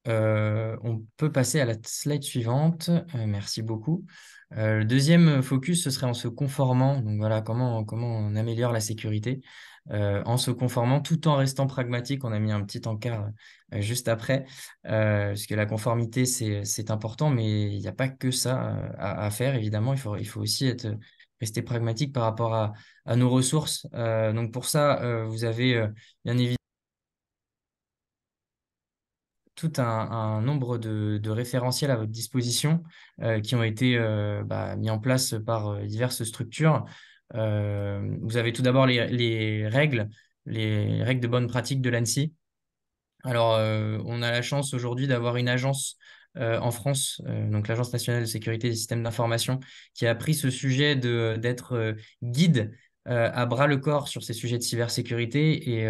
Speaker 5: On peut passer à la slide suivante. Merci beaucoup. Le deuxième focus, ce serait en se conformant. Donc voilà, comment on améliore la sécurité en se conformant tout en restant pragmatique. On a mis un petit encart juste après, parce que la conformité, c'est important, mais il n'y a pas que ça à faire, évidemment. Il faut aussi rester pragmatique par rapport à nos ressources. Donc pour ça, vous avez bien évidemment tout un nombre de référentiels à votre disposition qui ont été mis en place par diverses structures. Vous avez tout d'abord les règles de bonne pratique de l'ANSSI. Alors, on a la chance aujourd'hui d'avoir une agence en France, donc l'Agence nationale de sécurité des systèmes d'information, qui a pris ce sujet d'être guide à bras le corps sur ces sujets de cybersécurité, et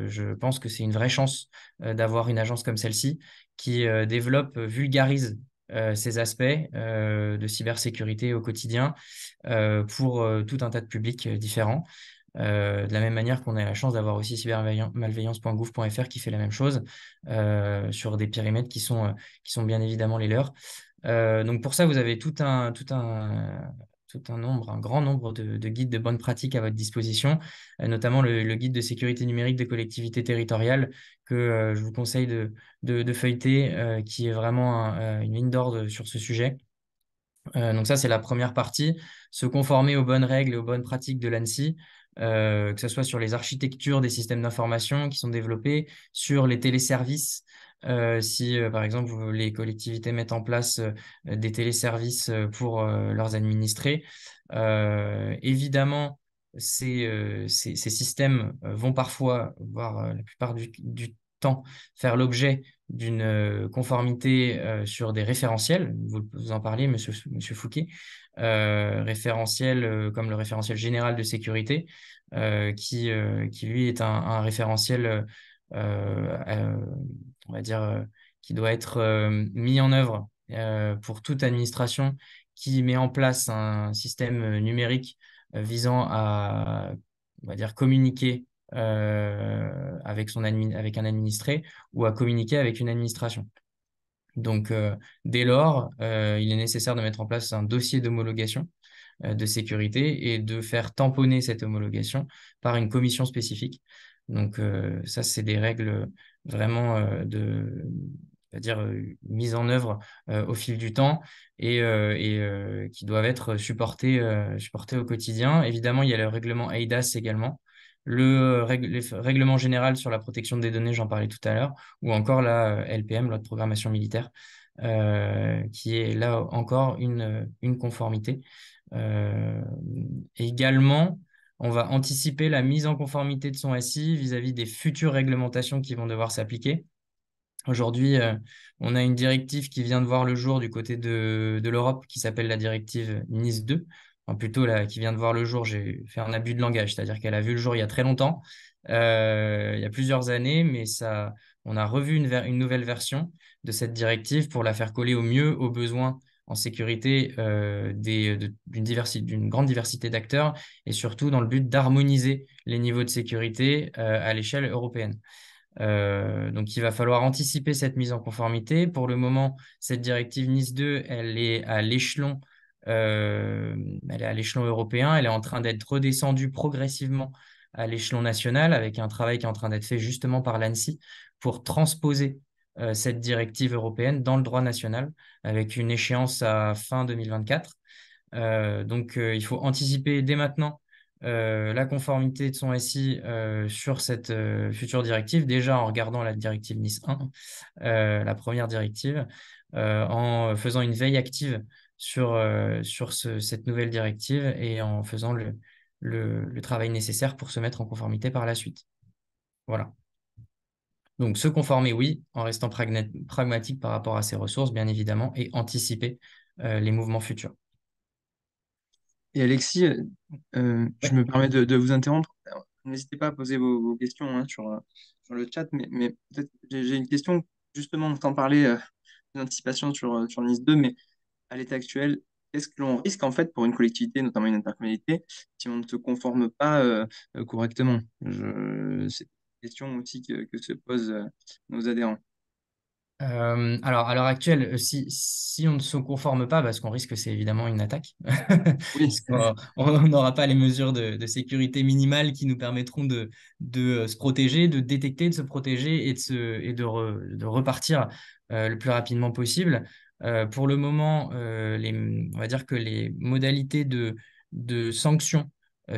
Speaker 5: je pense que c'est une vraie chance d'avoir une agence comme celle-ci qui développe, vulgarise ces aspects de cybersécurité au quotidien pour tout un tas de publics différents. De la même manière qu'on a la chance d'avoir aussi cybermalveillance.gouv.fr qui fait la même chose sur des périmètres qui sont bien évidemment les leurs. Donc pour ça, vous avez un grand nombre de guides de bonnes pratiques à votre disposition, notamment le guide de sécurité numérique des collectivités territoriales que je vous conseille de feuilleter, qui est vraiment une mine d'or sur ce sujet. Donc ça, c'est la première partie, se conformer aux bonnes règles et aux bonnes pratiques de l'ANSSI, que ce soit sur les architectures des systèmes d'information qui sont développés, sur les téléservices, si par exemple les collectivités mettent en place des téléservices pour leurs administrés. Évidemment, ces systèmes vont parfois, voire la plupart du temps, faire l'objet d'une conformité sur des référentiels, vous en parliez, monsieur Fouquet, référentiel comme le référentiel général de sécurité, qui lui est un référentiel, on va dire, qui doit être mis en œuvre pour toute administration qui met en place un système numérique visant à, on va dire, communiquer avec un administré ou à communiquer avec une administration. Donc, dès lors, il est nécessaire de mettre en place un dossier d'homologation de sécurité et de faire tamponner cette homologation par une commission spécifique. Donc, ça, c'est des règles vraiment on va dire, mises en œuvre au fil du temps et qui doivent être supportées au quotidien. Évidemment, il y a le règlement eIDAS également, les règlements général sur la protection des données, j'en parlais tout à l'heure, ou encore la LPM, loi de programmation militaire, qui est là encore une conformité. Également, on va anticiper la mise en conformité de son SI vis-à-vis des futures réglementations qui vont devoir s'appliquer. Aujourd'hui, on a une directive qui vient de voir le jour du côté de l'Europe qui s'appelle la directive NIS 2. Enfin, plutôt là, qui vient de voir le jour, j'ai fait un abus de langage, c'est-à-dire qu'elle a vu le jour il y a très longtemps, il y a plusieurs années, mais on a revu une nouvelle version de cette directive pour la faire coller au mieux aux besoins en sécurité d'une grande diversité d'acteurs et surtout dans le but d'harmoniser les niveaux de sécurité à l'échelle européenne. Donc, il va falloir anticiper cette mise en conformité. Pour le moment, cette directive NIS 2, elle est à l'échelon européen. Elle est en train d'être redescendue progressivement à l'échelon national avec un travail qui est en train d'être fait justement par l'ANSSI pour transposer cette directive européenne dans le droit national avec une échéance à fin 2024. Donc, il faut anticiper dès maintenant la conformité de son SI sur cette future directive, déjà en regardant la directive NIS 1, la première directive, en faisant une veille active sur cette nouvelle directive et en faisant le travail nécessaire pour se mettre en conformité par la suite. Voilà. Donc, se conformer, oui, en restant pragmatique par rapport à ses ressources, bien évidemment, et anticiper les mouvements futurs.
Speaker 1: Et Alexis, je me permets de vous interrompre. N'hésitez pas à poser vos questions hein, sur le chat, mais peut-être j'ai une question, justement, on t'en parlait d'anticipation sur Nice 2, mais à l'état actuel, est-ce que l'on risque en fait pour une collectivité, notamment une intercommunalité, si on ne se conforme pas correctement? C'est une question aussi que se posent nos adhérents.
Speaker 5: Alors, à l'heure actuelle, si on ne se conforme pas, parce qu'on risque, c'est évidemment une attaque,
Speaker 1: Oui,
Speaker 5: parce qu'on n'aura pas les mesures de sécurité minimales qui nous permettront de se protéger, de détecter, de se protéger de repartir le plus rapidement possible. Pour le moment, on va dire que les modalités de sanctions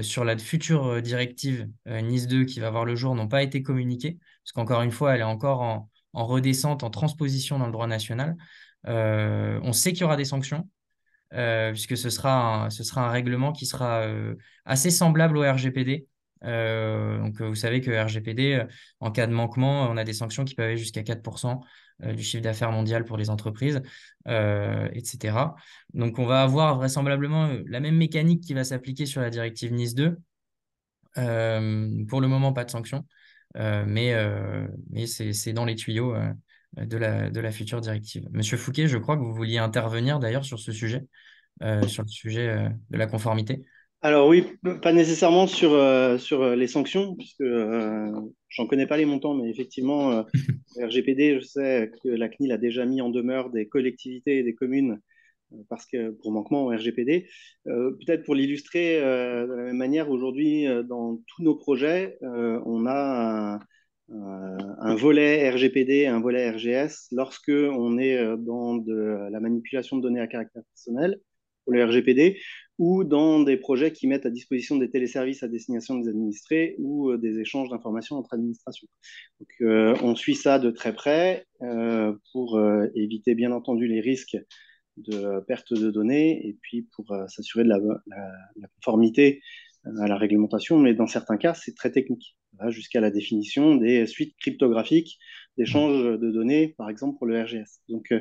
Speaker 5: sur la future directive NIS 2 qui va voir le jour n'ont pas été communiquées, parce qu'encore une fois, elle est encore en redescente, en transposition dans le droit national. On sait qu'il y aura des sanctions, puisque ce sera un règlement qui sera assez semblable au RGPD. Donc, vous savez que RGPD, en cas de manquement, on a des sanctions qui peuvent aller jusqu'à 4% du chiffre d'affaires mondial pour les entreprises, etc. Donc, on va avoir vraisemblablement la même mécanique qui va s'appliquer sur la directive NIS 2. Pour le moment, pas de sanctions. Mais c'est dans les tuyaux de la future directive. Monsieur Fouquet, je crois que vous vouliez intervenir d'ailleurs sur ce sujet, sur le sujet de la conformité.
Speaker 6: Alors oui, pas nécessairement sur les sanctions, puisque j'en connais pas les montants, mais effectivement, RGPD, je sais que la CNIL a déjà mis en demeure des collectivités et des communes parce que pour manquement au RGPD. Peut-être pour l'illustrer de la même manière, aujourd'hui, dans tous nos projets, on a un volet RGPD, un volet RGS lorsque on est dans de la manipulation de données à caractère personnel pour le RGPD ou dans des projets qui mettent à disposition des téléservices à destination des administrés ou des échanges d'informations entre administrations. Donc, on suit ça de très près pour éviter bien entendu les risques de perte de données et puis pour s'assurer de la conformité à la réglementation. Mais dans certains cas, c'est très technique, jusqu'à la définition des suites cryptographiques d'échange de données, par exemple pour le RGS. Donc,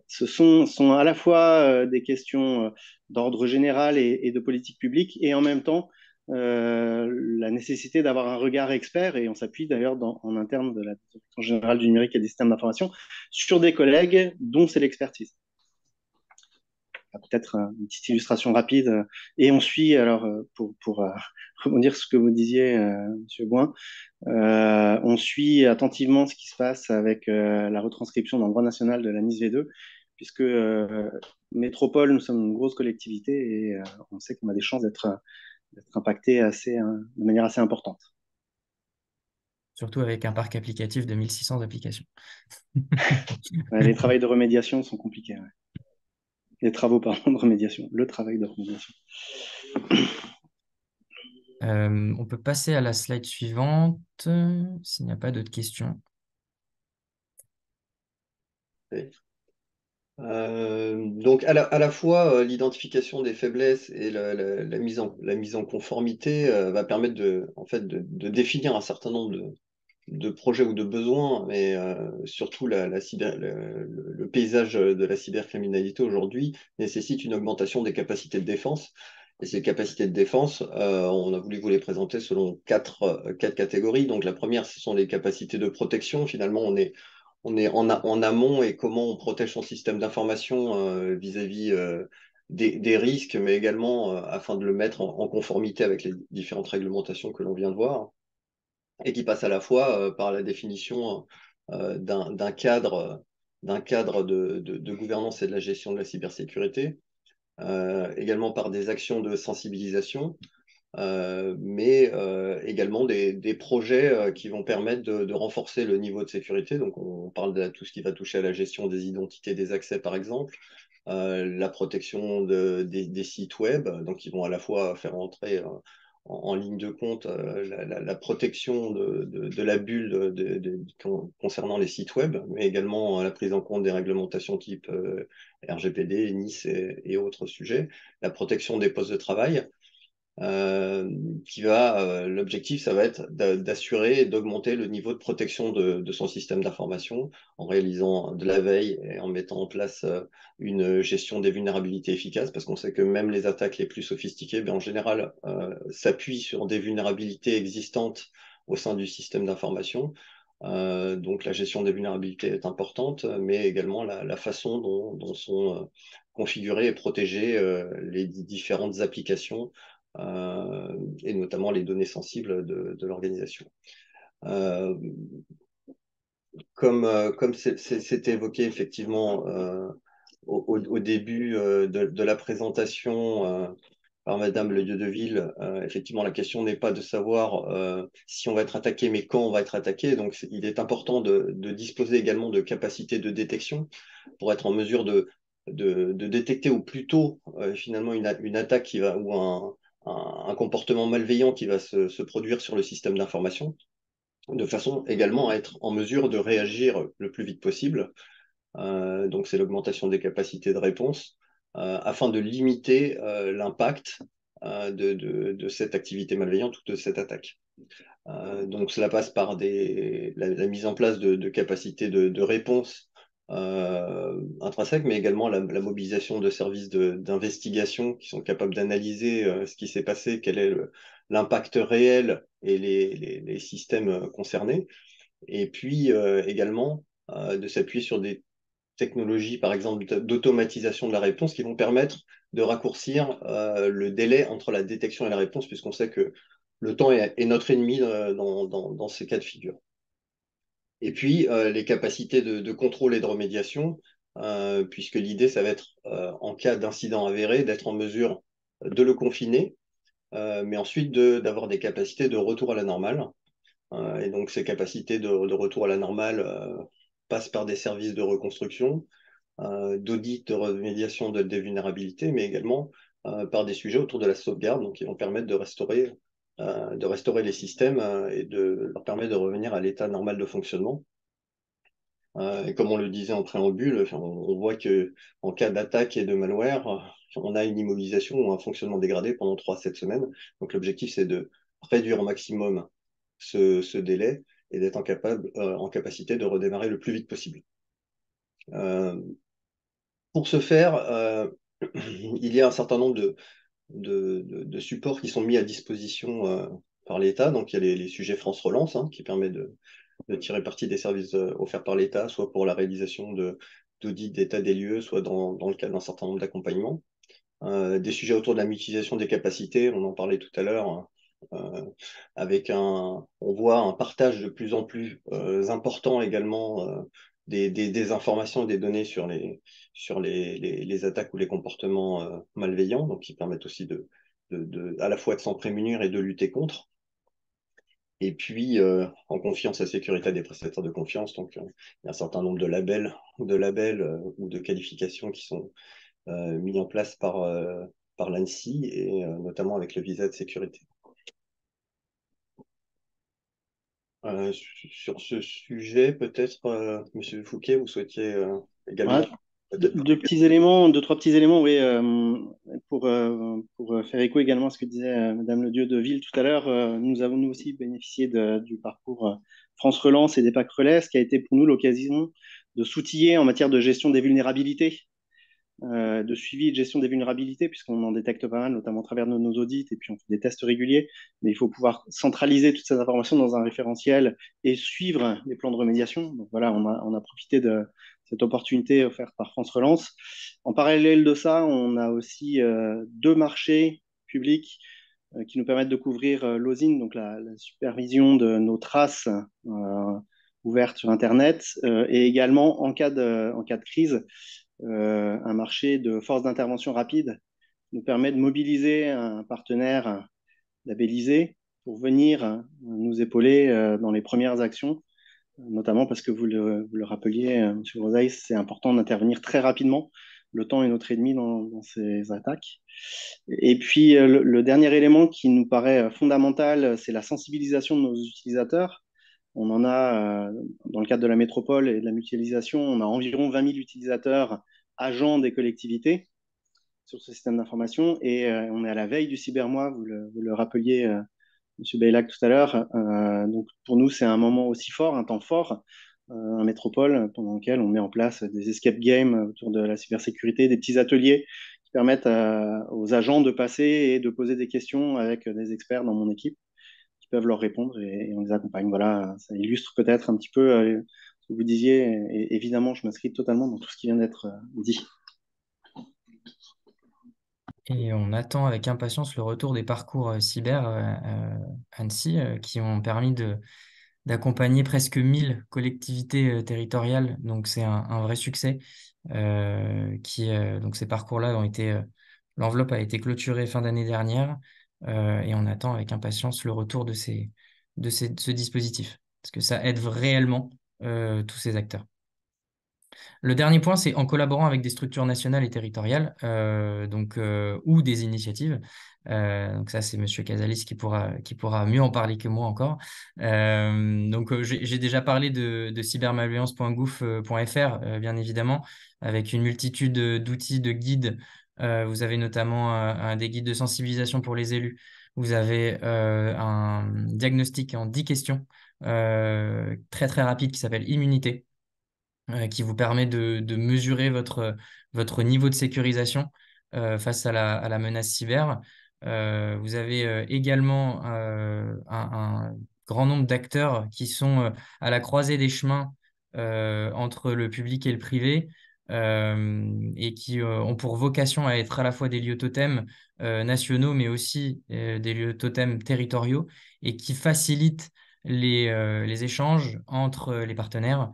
Speaker 6: ce sont à la fois des questions d'ordre général et de politique publique, et en même temps, la nécessité d'avoir un regard expert, et on s'appuie d'ailleurs en interne de la Direction générale du numérique et des systèmes d'information, sur des collègues dont c'est l'expertise. Peut-être une petite illustration rapide. Et on suit, alors, pour rebondir sur ce que vous disiez, Monsieur Boin, on suit attentivement ce qui se passe avec la retranscription dans le droit national de la NIS V2, puisque métropole, nous sommes une grosse collectivité et on sait qu'on a des chances d'être impacté de manière assez importante.
Speaker 5: Surtout avec un parc applicatif de 1600 applications.
Speaker 6: Les travaux de remédiation sont compliqués. Ouais. Les travaux, pardon, de remédiation. Le travail de remédiation.
Speaker 5: On peut passer à la slide suivante, s'il n'y a pas d'autres questions.
Speaker 4: Oui. Donc à la fois l'identification des faiblesses et la mise en conformité va permettre en fait de définir un certain nombre de projets ou de besoins, mais surtout le paysage de la cybercriminalité aujourd'hui nécessite une augmentation des capacités de défense. Et ces capacités de défense, on a voulu vous les présenter selon quatre catégories. Donc la première, ce sont les capacités de protection. Finalement, on est en amont et comment on protège son système d'information vis-à-vis des risques, mais également afin de le mettre en conformité avec les différentes réglementations que l'on vient de voir, et qui passe à la fois par la définition d'un cadre de gouvernance et de la gestion de la cybersécurité, également par des actions de sensibilisation, mais également des projets qui vont permettre de renforcer le niveau de sécurité. Donc, on parle de tout ce qui va toucher à la gestion des identités des accès, par exemple, la protection des sites web, donc ils vont à la fois faire entrer en ligne de compte la protection de la bulle concernant les sites web, mais également la prise en compte des réglementations type RGPD, NIS et autres sujets, la protection des postes de travail. L'objectif, ça va être d'assurer et d'augmenter le niveau de protection de son système d'information en réalisant de la veille et en mettant en place une gestion des vulnérabilités efficace, parce qu'on sait que même les attaques les plus sophistiquées, en général, s'appuient sur des vulnérabilités existantes au sein du système d'information. Donc la gestion des vulnérabilités est importante, mais également la façon dont sont configurées et protégées les différentes applications et notamment les données sensibles de l'organisation. Comme c'était évoqué effectivement au début de la présentation par Madame Le Dieudeville, effectivement la question n'est pas de savoir si on va être attaqué, mais quand on va être attaqué. Donc il est important de disposer également de capacités de détection pour être en mesure de détecter au plus tôt finalement une attaque qui va, ou un comportement malveillant qui va se produire sur le système d'information, de façon également à être en mesure de réagir le plus vite possible. Donc c'est l'augmentation des capacités de réponse afin de limiter l'impact de cette activité malveillante ou de cette attaque. Donc cela passe par la mise en place de capacités de réponse intrinsèques, mais également la mobilisation de services d'investigation qui sont capables d'analyser ce qui s'est passé, quel est l'impact réel et les systèmes concernés. Et puis également de s'appuyer sur des technologies, par exemple, d'automatisation de la réponse qui vont permettre de raccourcir le délai entre la détection et la réponse, puisqu'on sait que le temps est notre ennemi dans ces cas de figure. Et puis, les capacités de contrôle et de remédiation, puisque l'idée, ça va être, en cas d'incident avéré, d'être en mesure de le confiner, mais ensuite d'avoir des capacités de retour à la normale. Et donc, ces capacités de retour à la normale passent par des services de reconstruction, d'audit, de remédiation des vulnérabilités, mais également par des sujets autour de la sauvegarde, donc qui vont permettre de restaurer les systèmes et de leur permettre de revenir à l'état normal de fonctionnement. Et comme on le disait en préambule, enfin, on voit que en cas d'attaque et de malware, on a une immobilisation ou un fonctionnement dégradé pendant 3 à 7 semaines. Donc l'objectif, c'est de réduire au maximum ce délai et d'être en capacité de redémarrer le plus vite possible. Pour ce faire, il y a un certain nombre de supports qui sont mis à disposition par l'État. Donc il y a les sujets France Relance, qui permet de tirer parti des services offerts par l'État, soit pour la réalisation d'audits d'état des lieux, soit dans le cadre d'un certain nombre d'accompagnements. Des sujets autour de la mutualisation des capacités, on en parlait tout à l'heure, on voit un partage de plus en plus important également des informations et des données sur les attaques ou les comportements malveillants, donc qui permettent aussi à la fois de s'en prémunir et de lutter contre. Et puis, en confiance à la sécurité des prestataires de confiance, donc il y a un certain nombre de labels ou de qualifications qui sont mis en place par l'ANSSI, et notamment avec le visa de sécurité. Sur ce sujet, peut-être, Monsieur Fouquet, vous souhaitiez également
Speaker 6: deux, trois petits éléments, oui, pour faire écho également à ce que disait Madame Le Dieu de Ville tout à l'heure. Nous avons nous aussi bénéficié du parcours France Relance et des PAC Relais, ce qui a été pour nous l'occasion de s'outiller en matière de gestion des vulnérabilités, de suivi et de gestion des vulnérabilités, puisqu'on en détecte pas mal, notamment à travers nos audits, et puis on fait des tests réguliers. Mais il faut pouvoir centraliser toutes ces informations dans un référentiel et suivre les plans de remédiation. Donc voilà, on a profité de cette opportunité offerte par France Relance. En parallèle de ça, on a aussi 2 marchés publics qui nous permettent de couvrir l'OSINT, donc la supervision de nos traces ouvertes sur Internet, et également en cas de crise, un marché de force d'intervention rapide nous permet de mobiliser un partenaire labellisé pour venir nous épauler dans les premières actions, notamment parce que vous le rappeliez, M. Rosaille, c'est important d'intervenir très rapidement. Le temps est notre ennemi dans ces attaques. Et puis, le dernier élément qui nous paraît fondamental, c'est la sensibilisation de nos utilisateurs. On en a, dans le cadre de la métropole et de la mutualisation, on a environ 20 000 utilisateurs agents des collectivités sur ce système d'information, et on est à la veille du cybermois, vous le rappeliez, M. Beylac, tout à l'heure. Donc pour nous, c'est un moment aussi fort, un temps fort, un métropole, pendant lequel on met en place des escape games autour de la cybersécurité, des petits ateliers qui permettent aux agents de passer et de poser des questions avec des experts dans mon équipe qui peuvent leur répondre, et on les accompagne. Voilà, ça illustre peut-être un petit peu ce que vous disiez, et évidemment, je m'inscris totalement dans tout ce qui vient d'être dit.
Speaker 5: Et on attend avec impatience le retour des parcours cyber Annecy qui ont permis d'accompagner presque 1000 collectivités territoriales. Donc c'est un vrai succès. Donc ces parcours-là l'enveloppe a été clôturée fin d'année dernière, et on attend avec impatience le retour de ce dispositif, parce que ça aide réellement tous ces acteurs. Le dernier point, c'est en collaborant avec des structures nationales et territoriales, ou des initiatives. Donc ça, c'est Monsieur Casalis qui pourra mieux en parler que moi encore. J'ai déjà parlé de cybermalveillance.gouv.fr, bien évidemment, avec une multitude d'outils, de guides. Vous avez notamment des guides de sensibilisation pour les élus. Vous avez un diagnostic en 10 questions, très très rapide, qui s'appelle Immunité, qui vous permet de mesurer votre niveau de sécurisation face à la menace cyber. Vous avez également un grand nombre d'acteurs qui sont à la croisée des chemins entre le public et le privé et qui ont pour vocation à être à la fois des lieux totems nationaux, mais aussi des lieux totems territoriaux et qui facilitent les échanges entre les partenaires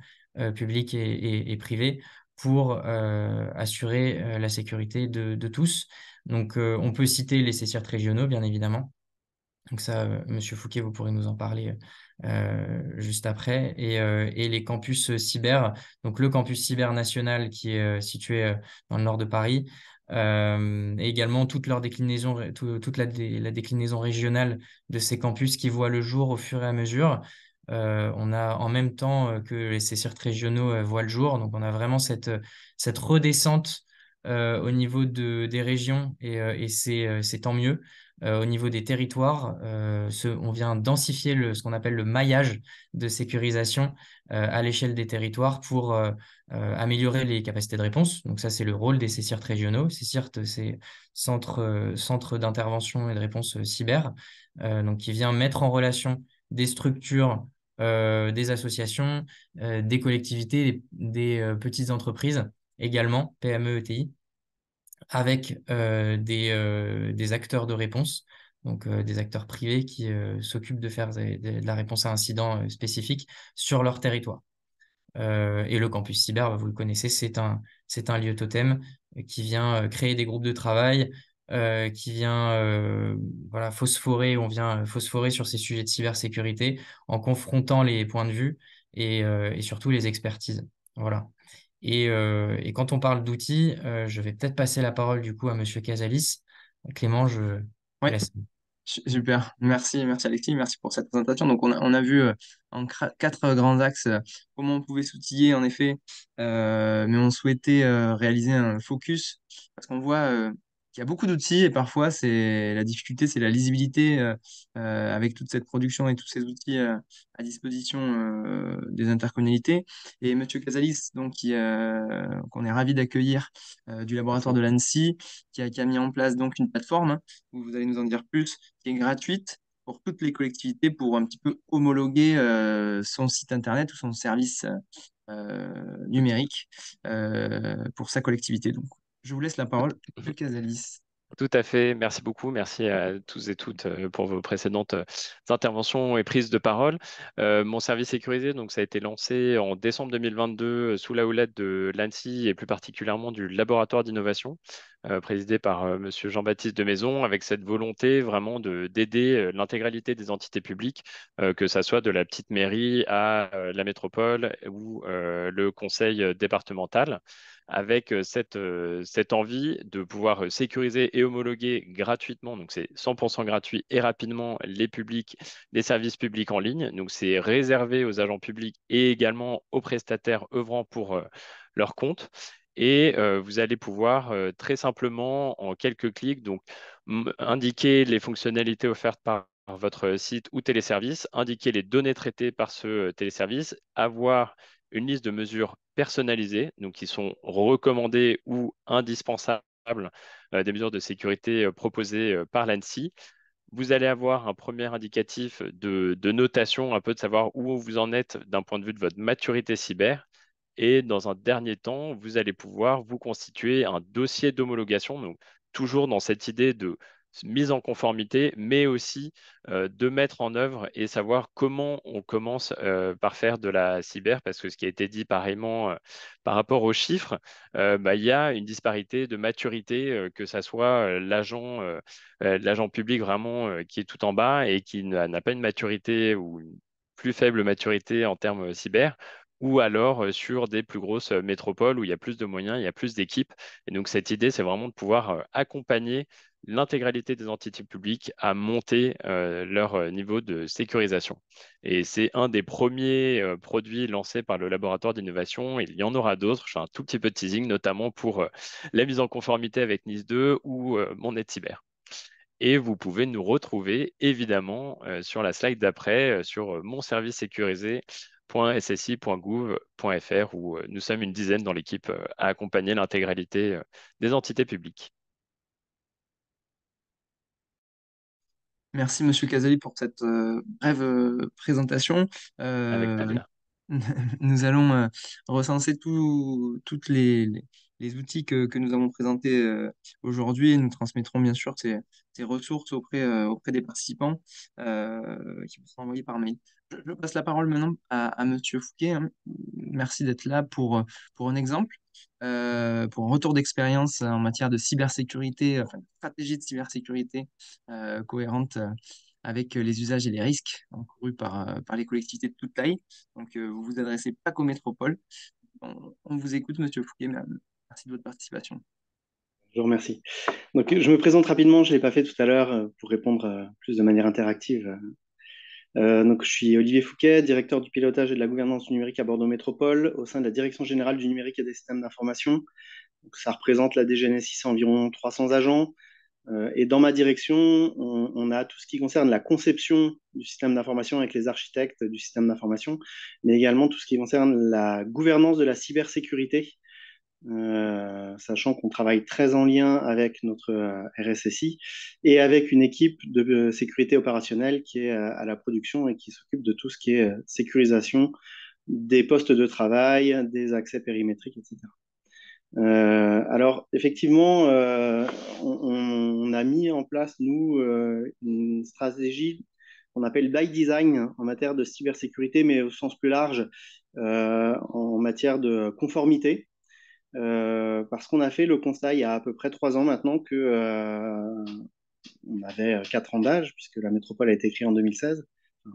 Speaker 5: publics et privés pour assurer la sécurité de tous. Donc, on peut citer les CSIRT régionaux, bien évidemment. Donc ça, Monsieur Fouquet, vous pourrez nous en parler juste après. Et les campus cyber, donc le campus cyber national qui est situé dans le nord de Paris, et également toute leur déclinaison, toute la déclinaison régionale de ces campus qui voient le jour au fur et à mesure. On a en même temps que ces CIRT régionaux voient le jour, donc on a vraiment cette redescente au niveau des régions et c'est tant mieux au niveau des territoires. On vient densifier ce qu'on appelle le maillage de sécurisation à l'échelle des territoires pour améliorer les capacités de réponse. Donc ça, c'est le rôle des CSIRT régionaux. CSIRT, c'est Centre d'intervention et de réponse cyber, donc qui vient mettre en relation des structures, des associations, des collectivités, des petites entreprises, également PME, ETI, avec des acteurs de réponse, donc des acteurs privés qui s'occupent de faire de la réponse à incidents spécifiques sur leur territoire. Et le campus cyber, bah, vous le connaissez, c'est un lieu totem qui vient créer des groupes de travail, qui vient voilà, on vient phosphorer sur ces sujets de cybersécurité en confrontant les points de vue et surtout les expertises. Voilà. Et quand on parle d'outils, je vais peut-être passer la parole du coup à Monsieur Casalis. Clément, je te
Speaker 1: Ouais,
Speaker 5: laisse.
Speaker 1: super. Merci Alexis, merci pour cette présentation. Donc on a vu en quatre grands axes comment on pouvait s'outiller en effet, mais on souhaitait réaliser un focus parce qu'on voit qu'il y a beaucoup d'outils et parfois c'est la difficulté, c'est la lisibilité avec toute cette production et tous ces outils à disposition des intercommunalités. Et Monsieur Casalis, donc qu'on est ravi d'accueillir du laboratoire de l'ANSSI, qui a mis en place donc une plateforme, hein, où vous allez nous en dire plus, qui est gratuite pour toutes les collectivités pour un petit peu homologuer son site internet ou son service numérique pour sa collectivité. Donc, je vous laisse la parole, Monsieur Casalis.
Speaker 7: Tout à fait. Merci beaucoup. Merci à tous et toutes pour vos précédentes interventions et prises de parole. Mon service sécurisé, donc, ça a été lancé en décembre 2022 sous la houlette de l'ANSSI et plus particulièrement du laboratoire d'innovation présidé par Monsieur Jean-Baptiste de Maison, avec cette volonté vraiment d'aider l'intégralité des entités publiques, que ça soit de la petite mairie à la métropole ou le conseil départemental, avec cette envie de pouvoir sécuriser et homologuer gratuitement, donc c'est 100% gratuit et rapidement, les services publics en ligne. Donc c'est réservé aux agents publics et également aux prestataires œuvrant pour leur compte. Et vous allez pouvoir très simplement, en quelques clics, donc indiquer les fonctionnalités offertes par votre site ou téléservice, indiquer les données traitées par ce téléservice, avoir une liste de mesures personnalisées, donc qui sont recommandées ou indispensables, des mesures de sécurité proposées par l'ANSSI. Vous allez avoir un premier indicatif de notation, un peu de savoir où vous en êtes d'un point de vue de votre maturité cyber. Et dans un dernier temps, vous allez pouvoir vous constituer un dossier d'homologation, donc toujours dans cette idée de mise en conformité, mais aussi de mettre en œuvre et savoir comment on commence par faire de la cyber, parce que ce qui a été dit pareillement par rapport aux chiffres, bah, il y a une disparité de maturité, que ça soit l'agent public vraiment qui est tout en bas et qui n'a pas une maturité ou une plus faible maturité en termes cyber, ou alors sur des plus grosses métropoles où il y a plus de moyens, il y a plus d'équipes. Et donc cette idée, c'est vraiment de pouvoir accompagner l'intégralité des entités publiques à monter leur niveau de sécurisation. Et c'est un des premiers produits lancés par le laboratoire d'innovation. Il y en aura d'autres. Je fais un tout petit peu de teasing, notamment pour la mise en conformité avec NIS 2 ou mon cyber. Et vous pouvez nous retrouver évidemment sur la slide d'après, sur monservicesécurisé.ssi.gouv.fr, où nous sommes une dizaine dans l'équipe à accompagner l'intégralité des entités publiques.
Speaker 1: Merci Monsieur Casali pour cette brève présentation.
Speaker 7: Avec
Speaker 1: Euh,
Speaker 7: plaisir.
Speaker 1: nous allons recenser toutes les outils que nous avons présentés aujourd'hui et nous transmettrons bien sûr ces ressources auprès des participants qui vous seront envoyées par mail. Je passe la parole maintenant à Monsieur Fouquet, hein. Merci d'être là pour un exemple, pour un retour d'expérience en matière de cybersécurité, enfin, de stratégie de cybersécurité cohérente avec les usages et les risques encourus par les collectivités de toute taille. Donc, vous vous adressez pas qu'aux métropoles. On vous écoute, Monsieur Fouquet. Merci de votre participation.
Speaker 6: Je vous remercie. Donc, je me présente rapidement, je ne l'ai pas fait tout à l'heure pour répondre plus de manière interactive. Donc, je suis Olivier Fouquet, directeur du pilotage et de la gouvernance du numérique à Bordeaux Métropole, au sein de la Direction générale du numérique et des systèmes d'information. Donc, ça représente la DGNSI, c'est environ 300 agents. Et dans ma direction, on a tout ce qui concerne la conception du système d'information avec les architectes du système d'information, mais également tout ce qui concerne la gouvernance de la cybersécurité, sachant qu'on travaille très en lien avec notre RSSI et avec une équipe de sécurité opérationnelle qui est à la production et qui s'occupe de tout ce qui est sécurisation des postes de travail, des accès périmétriques, etc. Alors, effectivement, on a mis en place, nous, une stratégie qu'on appelle by design en matière de cybersécurité, mais au sens plus large, en matière de conformité. Parce qu'on a fait le constat il y a à peu près 3 ans maintenant que on avait 4 ans d'âge, puisque la métropole a été créée en 2016,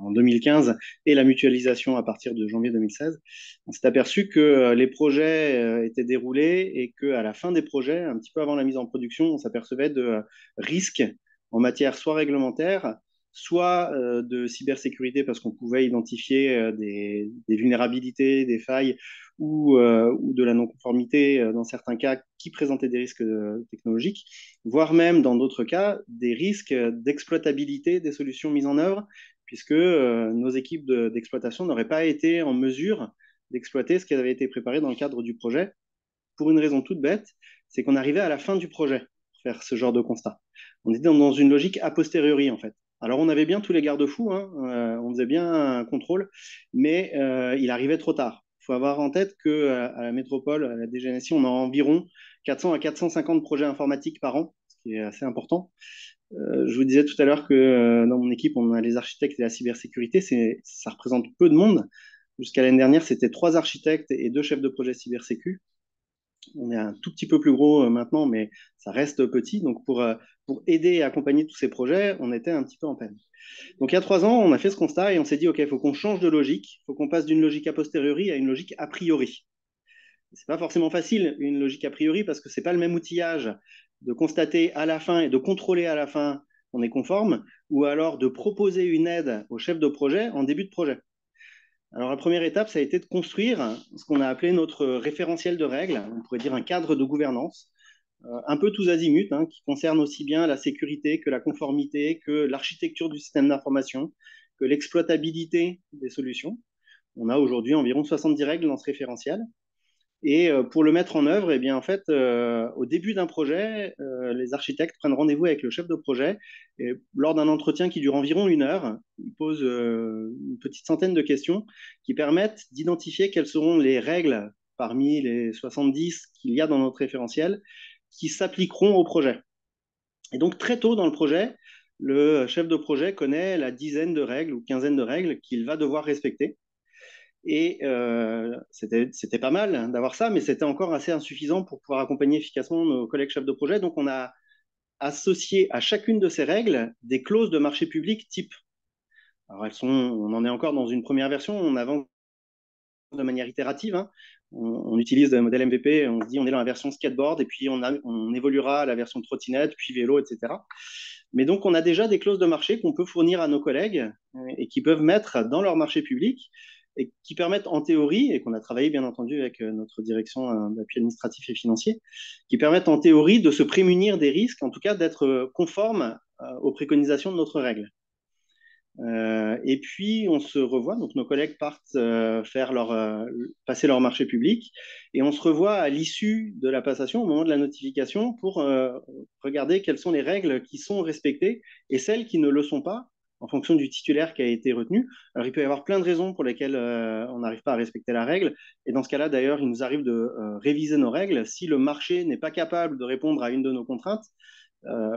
Speaker 6: en 2015, et la mutualisation à partir de janvier 2016. On s'est aperçu que les projets étaient déroulés et qu'à la fin des projets, un petit peu avant la mise en production, on s'apercevait de risques en matière soit réglementaire, soit de cybersécurité, parce qu'on pouvait identifier des vulnérabilités, des failles ou de la non-conformité dans certains cas qui présentaient des risques technologiques, voire même dans d'autres cas des risques d'exploitabilité des solutions mises en œuvre, puisque nos équipes d'exploitation n'auraient pas été en mesure d'exploiter ce qui avait été préparé dans le cadre du projet, pour une raison toute bête, c'est qu'on arrivait à la fin du projet pour faire ce genre de constat. On était dans une logique a posteriori, en fait. Alors, on avait bien tous les garde-fous, hein, on faisait bien un contrôle, mais il arrivait trop tard. Il faut avoir en tête qu'à la métropole, à la DGNSI, on a environ 400 à 450 projets informatiques par an, ce qui est assez important. Je vous disais tout à l'heure que dans mon équipe, on a les architectes et la cybersécurité. Ça représente peu de monde. Jusqu'à l'année dernière, c'était 3 architectes et 2 chefs de projet cybersécu. On est un tout petit peu plus gros maintenant, mais ça reste petit. Donc, pour aider et accompagner tous ces projets, on était un petit peu en peine. Donc, il y a 3 ans, on a fait ce constat et on s'est dit, OK, il faut qu'on change de logique. Il faut qu'on passe d'une logique a posteriori à une logique a priori. C'est pas forcément facile, une logique a priori, parce que c'est pas le même outillage de constater à la fin et de contrôler à la fin qu'on est conforme, ou alors de proposer une aide au chef de projet en début de projet. Alors, la première étape, ça a été de construire ce qu'on a appelé notre référentiel de règles, on pourrait dire un cadre de gouvernance, un peu tous azimuts, hein, qui concerne aussi bien la sécurité que la conformité, que l'architecture du système d'information, que l'exploitabilité des solutions. On a aujourd'hui environ 70 règles dans ce référentiel. Et pour le mettre en œuvre, eh bien, en fait, au début d'un projet, les architectes prennent rendez-vous avec le chef de projet. Et lors d'un entretien qui dure environ 1 heure, ils posent une petite centaine de questions qui permettent d'identifier quelles seront les règles parmi les 70 qu'il y a dans notre référentiel qui s'appliqueront au projet. Et donc, très tôt dans le projet, le chef de projet connaît la dizaine de règles ou quinzaine de règles qu'il va devoir respecter. Et c'était pas mal d'avoir ça, mais c'était encore assez insuffisant pour pouvoir accompagner efficacement nos collègues chefs de projet. Donc, on a associé à chacune de ces règles des clauses de marché public type. Alors, on en est encore dans une première version, on avance de manière itérative, hein. On utilise le modèle MVP, on se dit on est dans la version skateboard, et puis on évoluera à la version trottinette, puis vélo, etc. Mais donc, on a déjà des clauses de marché qu'on peut fournir à nos collègues et qui peuvent mettre dans leur marché public et qui permettent en théorie, et qu'on a travaillé bien entendu avec notre direction d'appui administratif et financier, qui permettent en théorie de se prémunir des risques, en tout cas d'être conforme aux préconisations de notre règle. Et puis, on se revoit, donc nos collègues partent passer leur marché public, et on se revoit à l'issue de la passation, au moment de la notification, pour regarder quelles sont les règles qui sont respectées, et celles qui ne le sont pas, en fonction du titulaire qui a été retenu. Alors, il peut y avoir plein de raisons pour lesquelles on n'arrive pas à respecter la règle. Et dans ce cas-là, d'ailleurs, il nous arrive de réviser nos règles. Si le marché n'est pas capable de répondre à une de nos contraintes,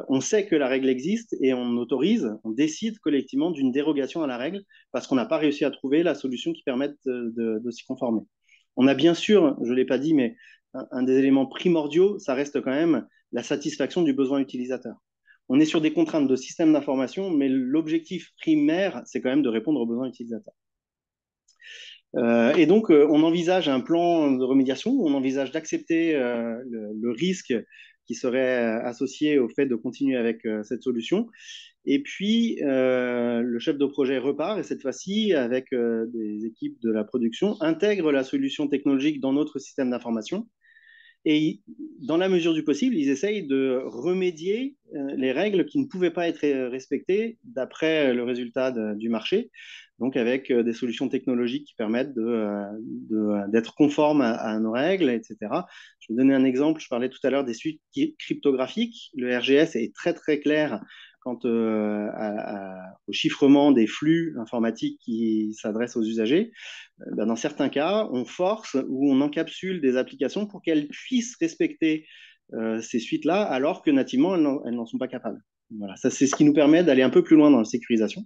Speaker 6: on sait que la règle existe et on autorise, on décide collectivement d'une dérogation à la règle parce qu'on n'a pas réussi à trouver la solution qui permette de s'y conformer. On a bien sûr, je ne l'ai pas dit, mais un des éléments primordiaux, ça reste quand même la satisfaction du besoin utilisateur. On est sur des contraintes de système d'information, mais l'objectif primaire, c'est quand même de répondre aux besoins utilisateurs. Et donc, on envisage un plan de remédiation, on envisage d'accepter le risque qui serait associé au fait de continuer avec cette solution. Et puis, le chef de projet repart, et cette fois-ci, avec des équipes de la production, intègre la solution technologique dans notre système d'information. Et dans la mesure du possible, ils essayent de remédier les règles qui ne pouvaient pas être respectées d'après le résultat du marché, donc avec des solutions technologiques qui permettent d'être conformes à nos règles, etc. Je vais vous donner un exemple. Je parlais tout à l'heure des suites cryptographiques. Le RGS est très, très clair quant au chiffrement des flux informatiques qui s'adressent aux usagers. Dans certains cas, on force ou on encapsule des applications pour qu'elles puissent respecter ces suites-là, alors que nativement, elles n'en sont pas capables. Voilà, ça, c'est ce qui nous permet d'aller un peu plus loin dans la sécurisation.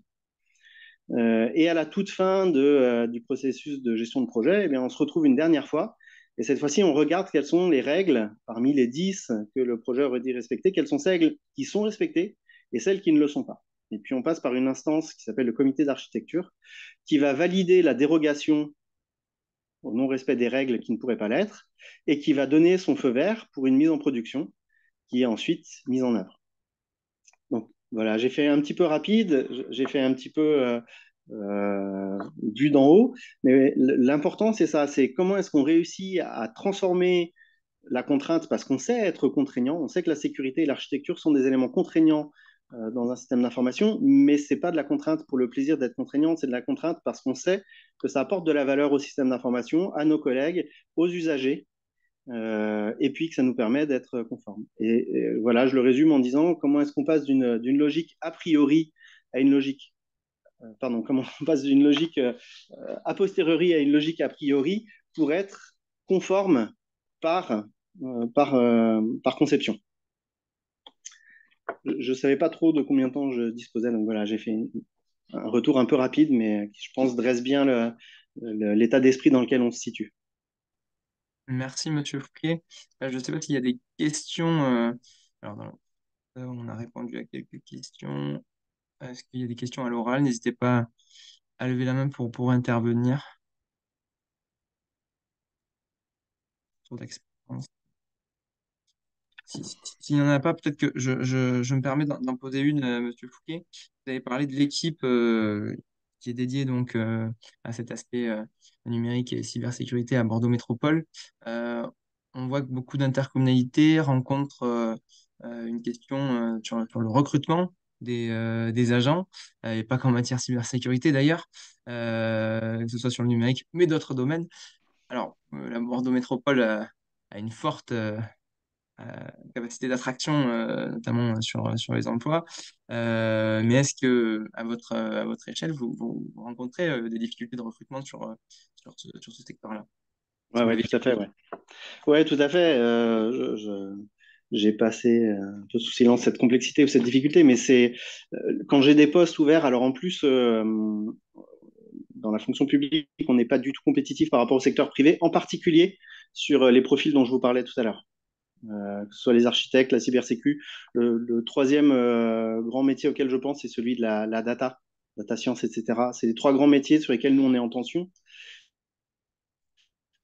Speaker 6: Et à la toute fin du processus de gestion de projet, eh bien, on se retrouve une dernière fois. Et cette fois-ci, on regarde quelles sont les règles, parmi les 10 que le projet aurait dit respecter, quelles sont celles qui sont respectées et celles qui ne le sont pas. Et puis, on passe par une instance qui s'appelle le comité d'architecture, qui va valider la dérogation au non-respect des règles qui ne pourraient pas l'être, et qui va donner son feu vert pour une mise en production, qui est ensuite mise en œuvre. Donc voilà, j'ai fait un petit peu rapide, j'ai fait un petit peu du d'en haut, mais l'important c'est ça, c'est comment est-ce qu'on réussit à transformer la contrainte, parce qu'on sait être contraignant, on sait que la sécurité et l'architecture sont des éléments contraignants dans un système d'information, mais ce n'est pas de la contrainte pour le plaisir d'être contraignant, c'est de la contrainte parce qu'on sait que ça apporte de la valeur au système d'information, à nos collègues, aux usagers, et puis que ça nous permet d'être conformes. Et voilà, je le résume en disant comment est-ce qu'on passe d'une logique a priori à une logique, comment on passe d'une logique a posteriori à une logique a priori pour être conforme par, par conception. Je ne savais pas trop de combien de temps je disposais, donc voilà, j'ai fait un retour un peu rapide, mais qui, je pense, dresse bien l'état d'esprit dans lequel on se situe.
Speaker 1: Merci, Monsieur Fouquet. Je ne sais pas s'il y a des questions. Alors, on a répondu à quelques questions. Est-ce qu'il y a des questions à l'oral? N'hésitez pas à lever la main pour intervenir. Tour d'expérience. S'il n'y en a pas, peut-être que je me permets d'en poser une, Monsieur Fouquet. Vous avez parlé de l'équipe qui est dédiée donc à cet aspect numérique et cybersécurité à Bordeaux Métropole. Euh, on voit que beaucoup d'intercommunalités rencontrent une question sur le recrutement des agents, et pas qu'en matière cybersécurité d'ailleurs, que ce soit sur le numérique, mais d'autres domaines. Alors, la Bordeaux Métropole a une forte capacité d'attraction, notamment sur les emplois. Mais est-ce que, à votre échelle, vous rencontrez des difficultés de recrutement sur ce secteur-là? Si
Speaker 6: Ouais,
Speaker 1: vous
Speaker 6: ouais,
Speaker 1: l'avez
Speaker 6: tout à fait,
Speaker 1: vécu.
Speaker 6: ouais. Ouais, tout à fait. J'ai passé un peu sous silence cette complexité ou cette difficulté, mais c'est quand j'ai des postes ouverts, alors en plus, dans la fonction publique, on n'est pas du tout compétitif par rapport au secteur privé, en particulier sur les profils dont je vous parlais tout à l'heure. Que ce soit les architectes, la cybersécu. Le troisième grand métier auquel je pense, c'est celui de la data science, etc. C'est les trois grands métiers sur lesquels nous, on est en tension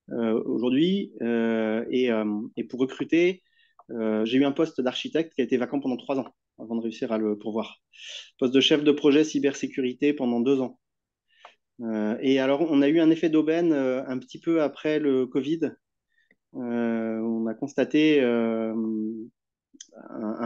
Speaker 6: aujourd'hui. Et pour recruter, j'ai eu un poste d'architecte qui a été vacant pendant 3 ans avant de réussir à le pourvoir. Poste de chef de projet cybersécurité pendant 2 ans. Et alors, on a eu un effet d'aubaine un petit peu après le Covid. On a constaté un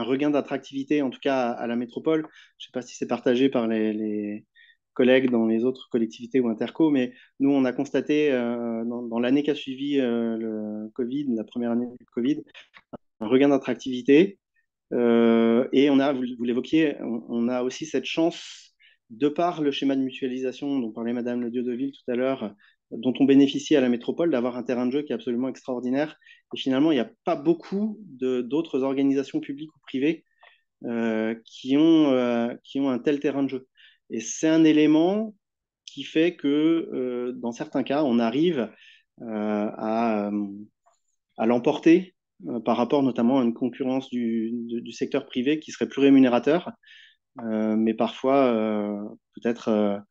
Speaker 6: regain d'attractivité, en tout cas à la métropole. Je ne sais pas si c'est partagé par les collègues dans les autres collectivités ou interco, mais nous, on a constaté dans l'année qui a suivi le Covid, la première année du Covid, un regain d'attractivité. Et on a, vous l'évoquiez, on a aussi cette chance de par le schéma de mutualisation dont parlait Madame Le Dieu-de-Ville tout à l'heure, dont on bénéficie à la métropole, d'avoir un terrain de jeu qui est absolument extraordinaire. Et finalement, il n'y a pas beaucoup d'autres organisations publiques ou privées qui ont un tel terrain de jeu. Et c'est un élément qui fait que dans certains cas, on arrive à l'emporter par rapport notamment à une concurrence du secteur privé qui serait plus rémunérateur, mais parfois peut-être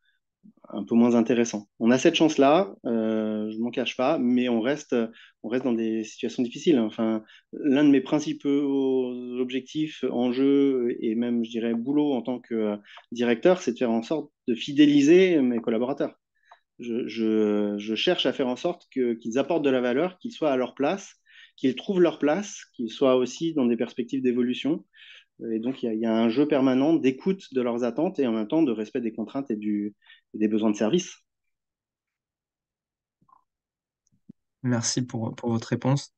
Speaker 6: un peu moins intéressant. On a cette chance-là, je ne m'en cache pas, mais on reste dans des situations difficiles. Enfin, l'un de mes principaux objectifs, enjeux et même, je dirais, boulot en tant que directeur, c'est de faire en sorte de fidéliser mes collaborateurs. Je cherche à faire en sorte qu'ils apportent de la valeur, qu'ils soient à leur place, qu'ils trouvent leur place, qu'ils soient aussi dans des perspectives d'évolution. Et donc, il y a un jeu permanent d'écoute de leurs attentes et en même temps de respect des contraintes et des besoins de service.
Speaker 1: Merci pour votre réponse.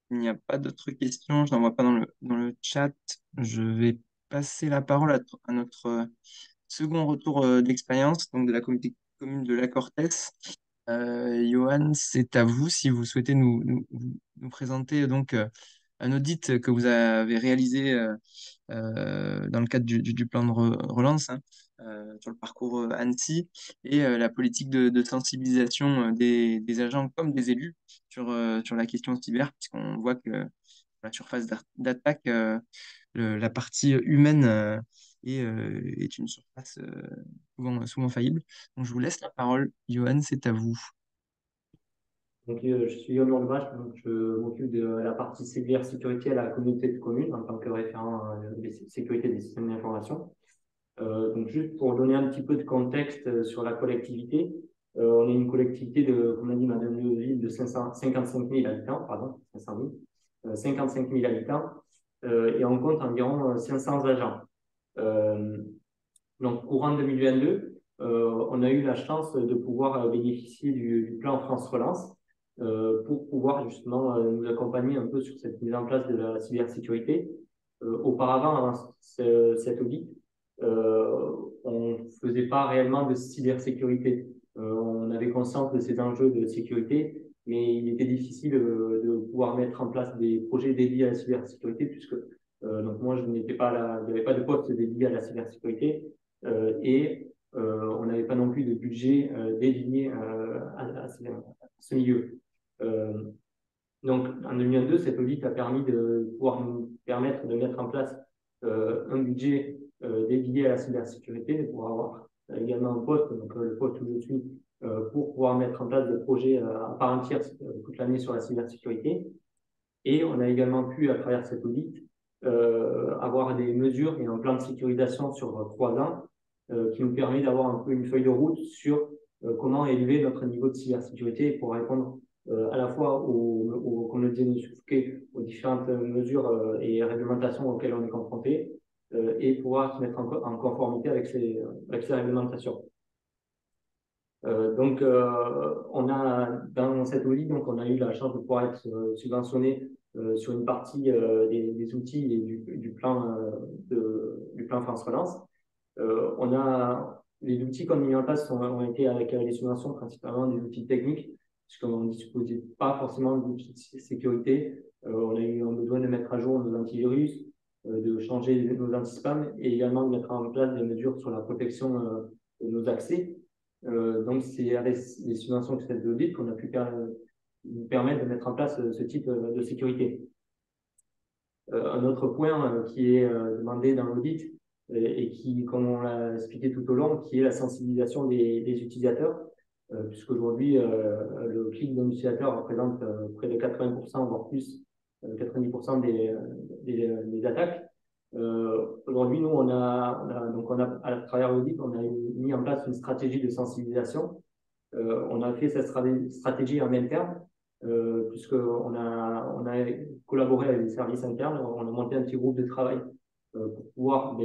Speaker 1: Il n'y a pas d'autres questions, je n'en vois pas dans le chat. Je vais passer la parole à notre second retour d'expérience, donc de la communauté commune de La Cortès. Johan, c'est à vous si vous souhaitez nous présenter donc un audit que vous avez réalisé dans le cadre du plan de relance, hein, sur le parcours Annecy et la politique de sensibilisation des agents comme des élus sur la question cyber, puisqu'on voit que la surface d'attaque, la partie humaine est une surface souvent faillible. Donc je vous laisse la parole, Johan, c'est à vous.
Speaker 8: Donc, je suis Yoann Landvache, donc je m'occupe de la partie cybersécurité à la communauté de communes en tant que référent des sécurité des systèmes d'information. Donc, juste pour donner un petit peu de contexte sur la collectivité, on est une collectivité de, comme l'a dit Madame Leoville, de 55 000 habitants, pardon, 500 000, 55 000 habitants, et on compte environ 500 agents. Donc, courant 2022, on a eu la chance de pouvoir bénéficier du plan France Relance pour pouvoir justement nous accompagner un peu sur cette mise en place de la cybersécurité. Auparavant, avant cet audit, on ne faisait pas réellement de cybersécurité. On avait conscience de ces enjeux de sécurité, mais il était difficile de pouvoir mettre en place des projets dédiés à la cybersécurité, puisque donc moi, je n'étais pas là, il n'y avait pas de poste dédié à la cybersécurité et on n'avait pas non plus de budget dédié à ce milieu. Donc, en 2022, cet audit a permis de pouvoir nous permettre de mettre en place un budget dédié à la cybersécurité, de pouvoir avoir également un poste, donc le poste où je suis, pour pouvoir mettre en place des projets à part entière toute l'année sur la cybersécurité. Et on a également pu, à travers cet audit, avoir des mesures et un plan de sécurisation sur 3 ans qui nous permet d'avoir un peu une feuille de route sur comment élever notre niveau de cybersécurité pour répondre à la fois comme le disait M. Fouquet, aux différentes mesures et réglementations auxquelles on est confronté et pouvoir se mettre en conformité avec ces réglementations. Donc, on a dans cette audit, donc on a eu la chance de pouvoir être subventionné sur une partie des outils et du plan France Relance. On a les outils qu'on a mis en place ont été avec les subventions principalement des outils techniques, puisqu'on ne disposait pas forcément d'outils de sécurité. On a eu besoin de mettre à jour nos antivirus, de changer nos anti-spam et également de mettre en place des mesures sur la protection de nos accès. Donc, c'est avec les subventions de cette audit qu'on a pu nous permettre de mettre en place ce type de sécurité. Un autre point qui est demandé dans l'audit et qui, comme on l'a expliqué tout au long, qui est la sensibilisation des utilisateurs, puisqu'aujourd'hui, le clic d'un utilisateur représente près de 80%, voire plus, 90% des attaques. Aujourd'hui, nous, on a à travers l'audit, on a mis en place une stratégie de sensibilisation. On a fait cette stratégie en interne, puisqu'on a collaboré avec les services internes. On a monté un petit groupe de travail pour pouvoir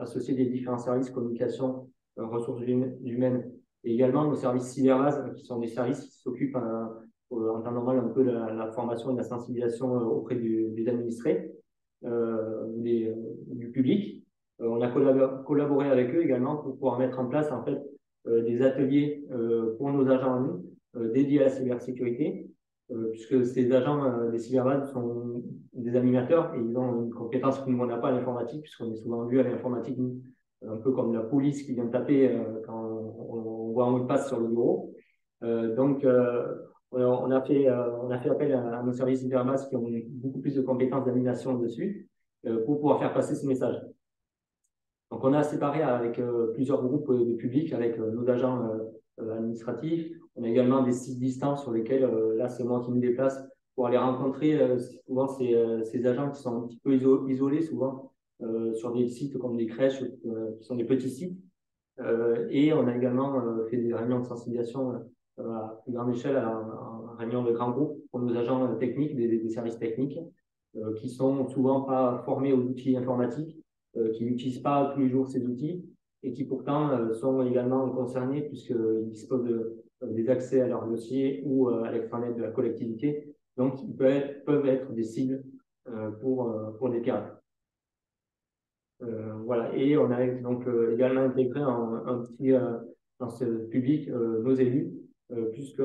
Speaker 8: associer les différents services communication, ressources humaines et également nos services cyberbase, qui sont des services qui s'occupent en temps normal un peu de la formation et de la sensibilisation auprès des administrés. Du public. On on a collaboré avec eux également pour pouvoir mettre en place en fait des ateliers pour nos agents à nous dédiés à la cybersécurité, puisque ces agents des cyberbases sont des animateurs et ils ont une compétence que nous on n'a pas à l'informatique, puisqu'on est souvent vu à l'informatique un peu comme la police qui vient taper quand on voit un mot de passe sur le bureau. Donc, on a fait appel à nos services cyberbases qui ont beaucoup plus de compétences d'animation dessus pour pouvoir faire passer ce message. Donc, on a séparé avec plusieurs groupes de public, avec nos agents administratifs. On a également des sites distants sur lesquels, là, c'est moi qui me déplace pour aller rencontrer souvent ces agents qui sont un petit peu isolés, souvent, sur des sites comme des crèches, qui sont des petits sites. Et on a également fait des réunions de sensibilisation à plus grande échelle, en réunion de grands groupes pour nos agents techniques, des services techniques, qui sont souvent pas formés aux outils informatiques, qui n'utilisent pas tous les jours ces outils et qui pourtant sont également concernés puisqu'ils disposent des accès à leurs dossiers ou à l'extranet de la collectivité. Donc, ils peuvent être des cibles pour des pirates. Voilà. Et on a donc également intégré un petit dans ce public nos élus, puisque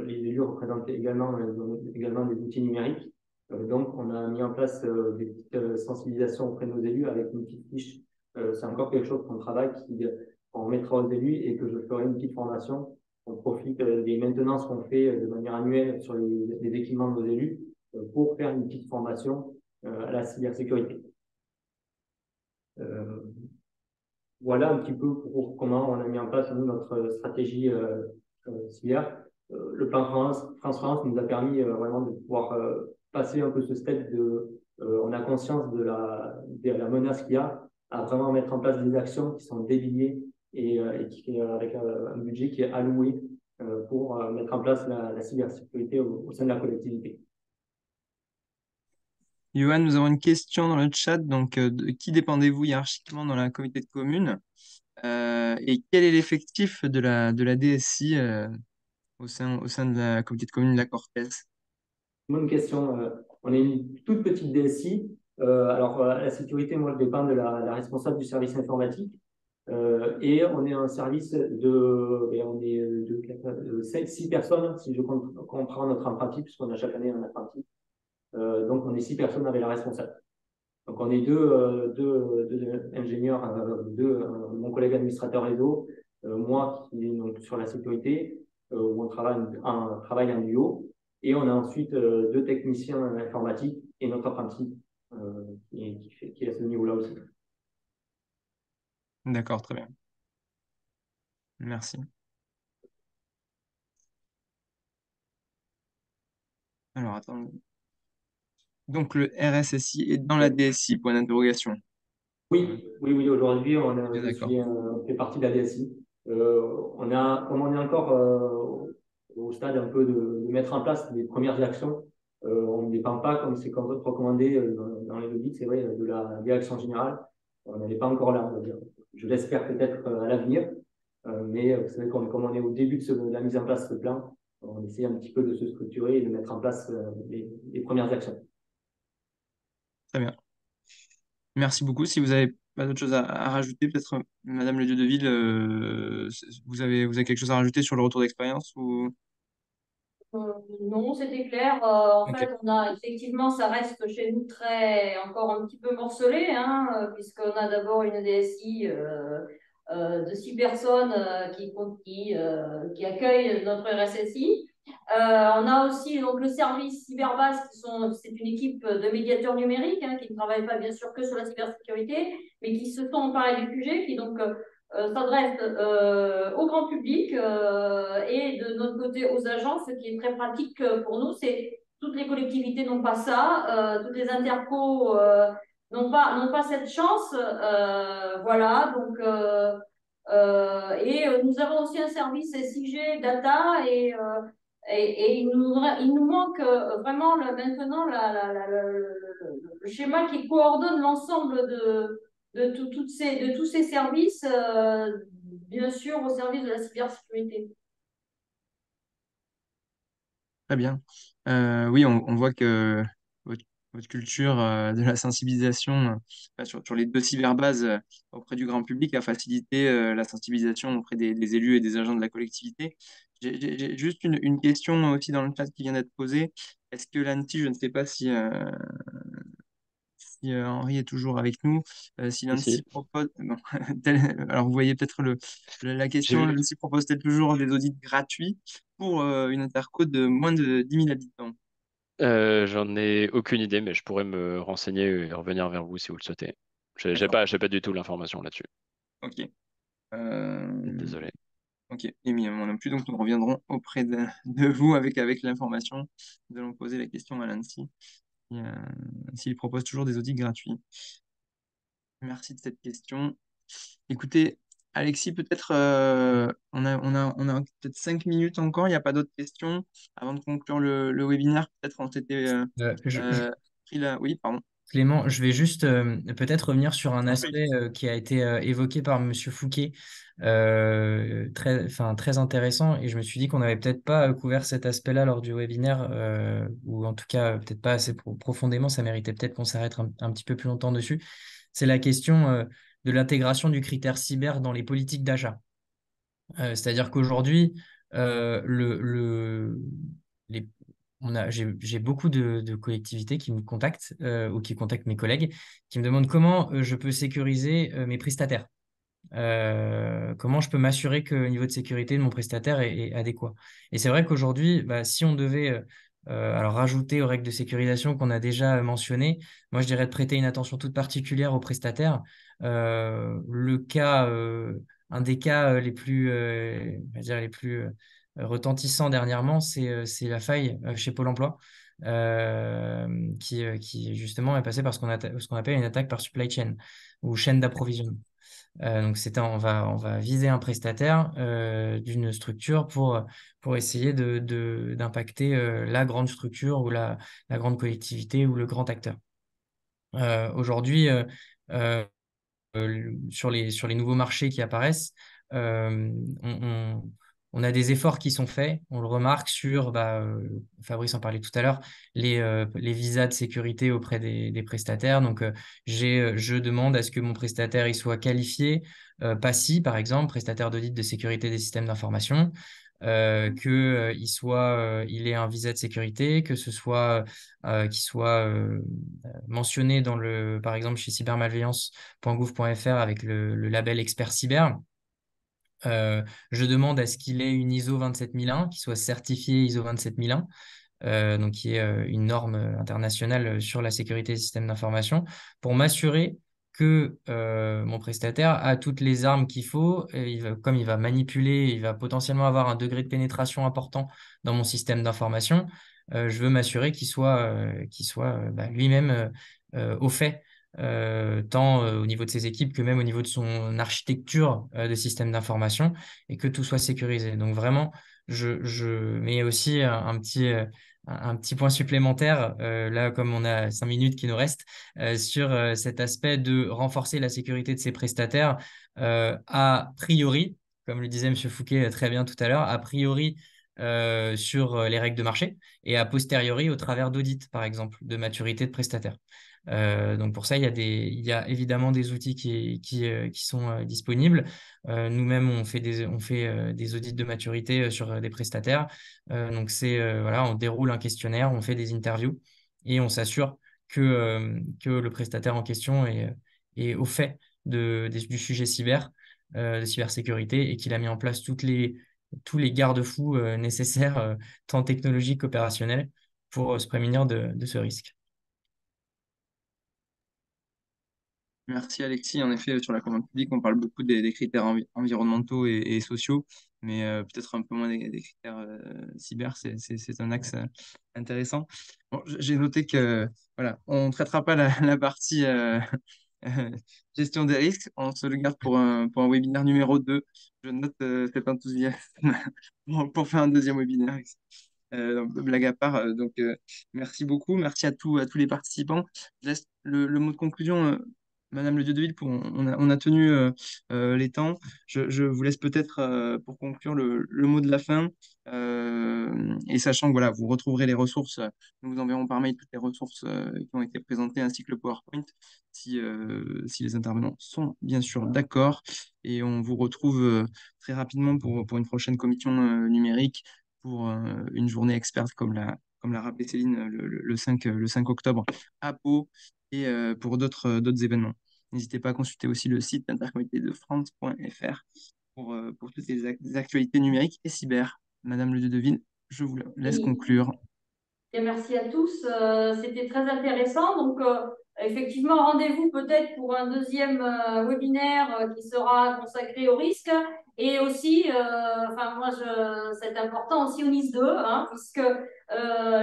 Speaker 8: les élus représentent également des outils numériques. Donc, on a mis en place des petites sensibilisations auprès de nos élus avec une petite fiche. C'est encore quelque chose qu'on travaille, qu'on mettra aux élus et que je ferai une petite formation. On profite des maintenances qu'on fait de manière annuelle sur les équipements de nos élus pour faire une petite formation à la cybersécurité. Voilà un petit peu pour comment on a mis en place nous, notre stratégie cyber. Le plan France nous a permis vraiment de pouvoir passer un peu ce step on a conscience de la menace qu'il y a, à vraiment mettre en place des actions qui sont dédiées et avec un budget qui est alloué pour mettre en place la cybersécurité au sein de la collectivité.
Speaker 1: Johan, nous avons une question dans le chat. Donc, de qui dépendez-vous hiérarchiquement dans la communauté de communes? Et quel est l'effectif de la DSI au sein de la communauté de communes de la Cortèze?
Speaker 8: Bonne question. On est une toute petite DSI. Alors, la sécurité, moi, je dépends de la responsable du service informatique. Et on est un service on est de 6 personnes, si je comprends notre apprenti, puisqu'on a chaque année un apprenti. Donc, on est 6 personnes avec la responsable. Donc, on est deux ingénieurs, mon collègue administrateur réseau, moi qui est donc sur la sécurité, où on travaille en duo. Et on a ensuite 2 techniciens informatiques et notre apprenti qui est à ce niveau-là aussi.
Speaker 1: D'accord, très bien. Merci. Alors, attends. Donc, le RSSI est dans la DSI, point d'interrogation.
Speaker 8: Oui, aujourd'hui,
Speaker 1: Bien d'accord.
Speaker 8: on fait partie de la DSI. Comme on est encore au stade un peu de mettre en place les premières actions, on ne dépend pas, comme c'est recommandé dans les audits, c'est vrai, de la direction générale. On n'est pas encore là, on va dire. Je l'espère peut-être à l'avenir, mais c'est vrai comme on est au début de la mise en place de ce plan, on essaie un petit peu de se structurer et de mettre en place les premières actions.
Speaker 1: Très bien. Merci beaucoup. Si vous avez pas d'autre chose à rajouter, peut-être Madame Le Dieudeville, vous avez quelque chose à rajouter sur le retour d'expérience ou...
Speaker 2: Non, c'était clair. En
Speaker 1: Ok.
Speaker 2: fait, on a effectivement, ça reste chez nous encore un petit peu morcelé, hein, puisqu'on a d'abord une DSI de 6 personnes qui accueillent notre RSSI. On a aussi donc le service Cyberbase, c'est une équipe de médiateurs numériques qui ne travaille pas bien sûr que sur la cybersécurité, mais qui se sont emparés du sujet, qui donc s'adresse au grand public et de notre côté aux agents. Ce qui est très pratique pour nous, c'est toutes les collectivités n'ont pas ça, toutes les intercos n'ont pas cette chance. Voilà, donc nous avons aussi un service SIG Data et il nous manque vraiment maintenant le schéma qui coordonne l'ensemble de tous ces services, bien sûr, au service de la cybersécurité.
Speaker 1: Très bien. Oui, on voit que votre culture de la sensibilisation sur les deux cyberbases auprès du grand public a facilité la sensibilisation auprès des élus et des agents de la collectivité. J'ai juste une question aussi dans le chat qui vient d'être posée. Est-ce que l'ANSSI, je ne sais pas si Henri est toujours avec nous, si l'ANSSI
Speaker 7: Ici.
Speaker 1: propose... non, alors, vous voyez peut-être la
Speaker 7: J'ai
Speaker 1: question,
Speaker 7: vu.
Speaker 1: l'ANSSI propose-t-elle toujours des audits gratuits pour une interco de moins de 10 000 habitants?
Speaker 7: J'en ai aucune idée, mais je pourrais me renseigner et revenir vers vous si vous le souhaitez.
Speaker 1: D'accord,
Speaker 7: J'ai pas du tout l'information là-dessus.
Speaker 1: ok. Euh,
Speaker 7: Désolé.
Speaker 1: ok, et moi non plus, donc nous reviendrons auprès de vous avec l'information. Nous allons poser la question à l'ANSSI s'il propose toujours des audits gratuits. Merci de cette question. Écoutez, Alexis, peut-être on a peut-être 5 minutes encore, il n'y a pas d'autres questions avant de conclure le webinaire. Peut-être on s'était
Speaker 5: Euh, je- je-
Speaker 1: pris la... Oui, pardon.
Speaker 5: Clément, je vais juste peut-être revenir sur un
Speaker 1: T'en prie.
Speaker 5: aspect qui a été évoqué par Monsieur Fouquet, très intéressant, et je me suis dit qu'on n'avait peut-être pas couvert cet aspect-là lors du webinaire, ou en tout cas peut-être pas assez profondément, ça méritait peut-être qu'on s'arrête un petit peu plus longtemps dessus. C'est la question de l'intégration du critère cyber dans les politiques d'achat. C'est-à-dire qu'aujourd'hui, les, j'ai beaucoup de collectivités qui me contactent ou qui contactent mes collègues, qui me demandent comment je peux sécuriser mes prestataires. Comment je peux m'assurer que le niveau de sécurité de mon prestataire est adéquat. Et c'est vrai qu'aujourd'hui, bah, si on devait alors rajouter aux règles de sécurisation qu'on a déjà mentionnées, moi je dirais de prêter une attention toute particulière aux prestataires. Un des cas on va dire les plus retentissants dernièrement, c'est la faille chez Pôle Emploi. Qui justement est passé par ce qu'on appelle une attaque par supply chain ou chaîne d'approvisionnement. Donc on va viser un prestataire d'une structure pour essayer d'impacter la grande structure ou la grande collectivité ou le grand acteur. Aujourd'hui, euh, sur les nouveaux marchés qui apparaissent, euh, on, on- on a des efforts qui sont faits. On le remarque sur, Fabrice en parlait tout à l'heure, les visas de sécurité auprès des prestataires. Donc, je demande à ce que mon prestataire il soit qualifié, PASI par exemple, prestataire d'audit de sécurité des systèmes d'information. Il ait un visa de sécurité, que ce soit qu'il soit mentionné par exemple chez cybermalveillance.gouv.fr avec le label expert cyber. Je demande à ce qu'il ait une ISO 27001, qu'il soit certifié ISO 27001, donc qui est une norme internationale sur la sécurité des systèmes d'information, pour m'assurer que mon prestataire a toutes les armes qu'il faut. Et comme il va manipuler, il va potentiellement avoir un degré de pénétration important dans mon système d'information. Je veux m'assurer qu'il soit lui-même au fait. Tant au niveau de ses équipes que même au niveau de son architecture de système d'information et que tout soit sécurisé. Donc vraiment, je mets aussi un petit point supplémentaire, là, comme on a 5 minutes qui nous restent, sur cet aspect de renforcer la sécurité de ses prestataires, a priori, comme le disait M. Fouquet très bien tout à l'heure, a priori sur les règles de marché et a posteriori au travers d'audits, par exemple, de maturité de prestataire. Donc pour ça, il y a évidemment des outils qui sont disponibles. Nous-mêmes, on fait des audits de maturité sur des prestataires. Donc voilà, on déroule un questionnaire, on fait des interviews et on s'assure que le prestataire en question est au fait du sujet cyber, de cybersécurité et qu'il a mis en place tous les garde-fous nécessaires, tant technologiques qu'opérationnels, pour se prémunir de ce risque.
Speaker 1: Merci Alexis. En effet, sur la commande publique, on parle beaucoup des critères environnementaux et sociaux, mais peut-être un peu moins des critères cyber. C'est un axe intéressant. Bon, j'ai noté que voilà, on ne traitera pas la partie gestion des risques. On se le garde pour un webinaire numéro 2. Je note cet enthousiasme pour faire un deuxième webinaire. Donc, blague à part, merci beaucoup. Merci à tous les participants. Je laisse le mot de conclusion Madame Le Dieudeville, on a tenu les temps. Je vous laisse peut-être pour conclure le mot de la fin. Et sachant que voilà, vous retrouverez les ressources, nous vous enverrons par mail toutes les ressources qui ont été présentées ainsi que le PowerPoint si les intervenants sont bien sûr d'accord. Et on vous retrouve très rapidement pour une prochaine commission numérique pour une journée experte comme l'a rappelé Céline le 5 octobre à Pau et pour d'autres événements. N'hésitez pas à consulter aussi le site intercomité-de-france.fr pour toutes les actualités numériques et cyber. Madame Le Dieudeville, je vous laisse
Speaker 2: Oui.
Speaker 1: conclure.
Speaker 2: Et merci à tous. C'était très intéressant. Donc, effectivement, rendez-vous peut-être pour un deuxième webinaire qui sera consacré au risque. Et aussi, enfin, moi, c'est important aussi au NIS 2, hein, puisque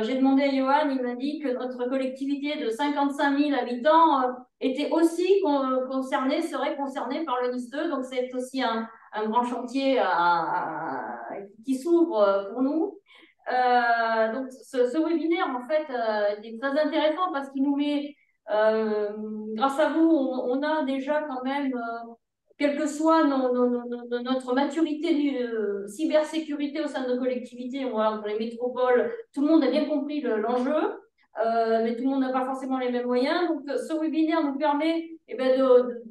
Speaker 2: j'ai demandé à Johan, il m'a dit que notre collectivité de 55 000 habitants était aussi serait concernée par le NIS 2. Donc, c'est aussi un grand chantier qui s'ouvre pour nous. Donc, ce webinaire, en fait, est très intéressant parce qu'il nous met, grâce à vous, on a déjà quand même, quelle que soit notre maturité de cybersécurité au sein de nos collectivités, voilà, pour les métropoles, tout le monde a bien compris l'enjeu, mais tout le monde n'a pas forcément les mêmes moyens. Donc, ce webinaire nous permet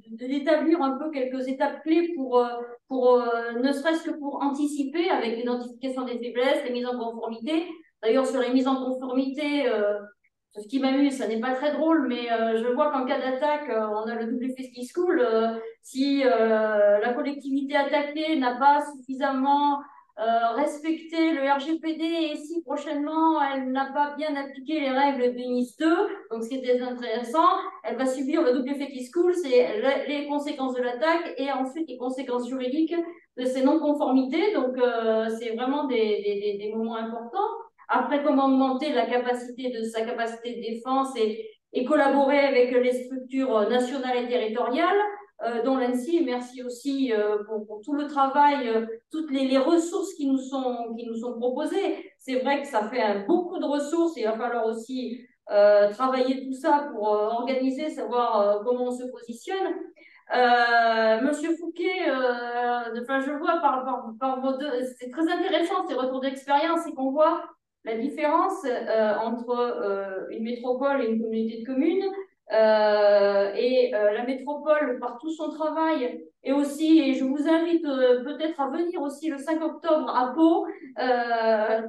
Speaker 2: d'établir un peu quelques étapes clés pour ne serait-ce que pour anticiper avec l'identification des faiblesses, les mises en conformité. D'ailleurs, sur les mises en conformité, ce qui m'amuse, ça n'est pas très drôle, mais je vois qu'en cas d'attaque, on a le double effet ski school. Si la collectivité attaquée n'a pas suffisamment respecté le RGPD et si prochainement elle n'a pas bien appliqué les règles du NIS 2, donc ce qui était intéressant, elle va subir le double effet qui school, c'est les conséquences de l'attaque et ensuite les conséquences juridiques de ces non-conformités. Donc c'est vraiment des moments importants. Après, comment augmenter sa capacité de défense et collaborer avec les structures nationales et territoriales, dont l'ANSSI. Merci aussi pour tout le travail, toutes les ressources qui nous sont proposées. C'est vrai que ça fait beaucoup de ressources et il va falloir aussi travailler tout ça pour organiser, savoir comment on se positionne. Monsieur Fouquet, enfin, je vois par vos deux, c'est très intéressant ces retours d'expérience et qu'on voit la différence entre une métropole et une communauté de communes. La métropole, par tout son travail, et aussi, et je vous invite peut-être à venir aussi le 5 octobre à Pau,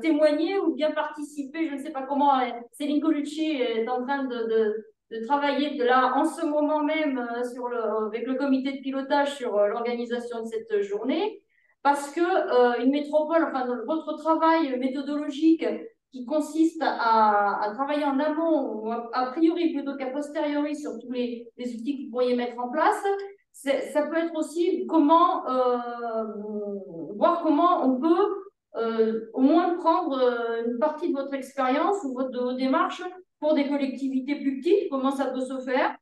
Speaker 2: témoigner ou bien participer, je ne sais pas comment, Céline Colucci est en train de travailler là en ce moment même avec le comité de pilotage sur l'organisation de cette journée, parce que une métropole, enfin votre travail méthodologique qui consiste à travailler en amont, ou a priori plutôt qu'à posteriori sur tous les outils que vous pourriez mettre en place, ça peut être aussi voir comment on peut au moins prendre une partie de votre expérience ou de vos démarches pour des collectivités plus petites, comment ça peut se faire.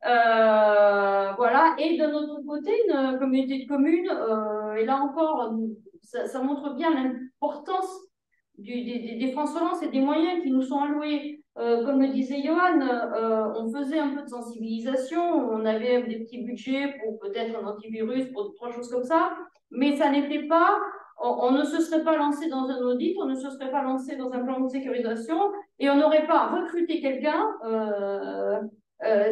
Speaker 2: Voilà. Et d'un autre côté, une communauté de communes, et là encore, ça montre bien l'importance des France Relance et des moyens qui nous sont alloués. Comme le disait Johan, on faisait un peu de sensibilisation, on avait des petits budgets pour peut-être un antivirus, pour trois choses comme ça, mais ça n'était pas, on ne se serait pas lancé dans un audit, on ne se serait pas lancé dans un plan de sécurisation et on n'aurait pas recruté quelqu'un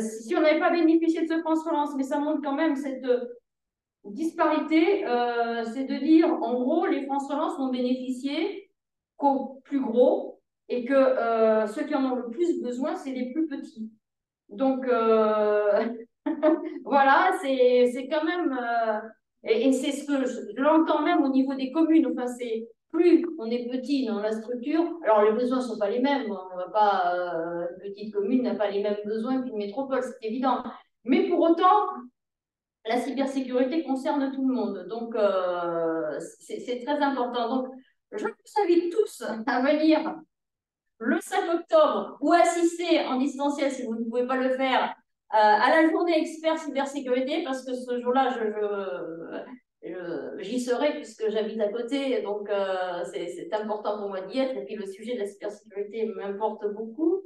Speaker 2: si on n'avait pas bénéficié de ce France Relance. Mais ça montre quand même cette disparité, c'est de dire, en gros, les France Relance n'ont bénéficié qu'aux plus gros et que ceux qui en ont le plus besoin, c'est les plus petits. Donc, voilà, c'est quand même... et c'est ce que je l'entends même au niveau des communes. Enfin, c'est plus on est petit dans la structure, alors les besoins ne sont pas les mêmes. On va pas, une petite commune n'a pas les mêmes besoins qu'une métropole, c'est évident. Mais pour autant, la cybersécurité concerne tout le monde. Donc, c'est très important. Donc, je vous invite tous à venir le 5 octobre ou assister en distanciel si vous ne pouvez pas le faire à la journée expert cybersécurité parce que ce jour-là, j'y serai puisque j'habite à côté. Donc, c'est important pour moi d'y être. Et puis, le sujet de la cybersécurité m'importe beaucoup.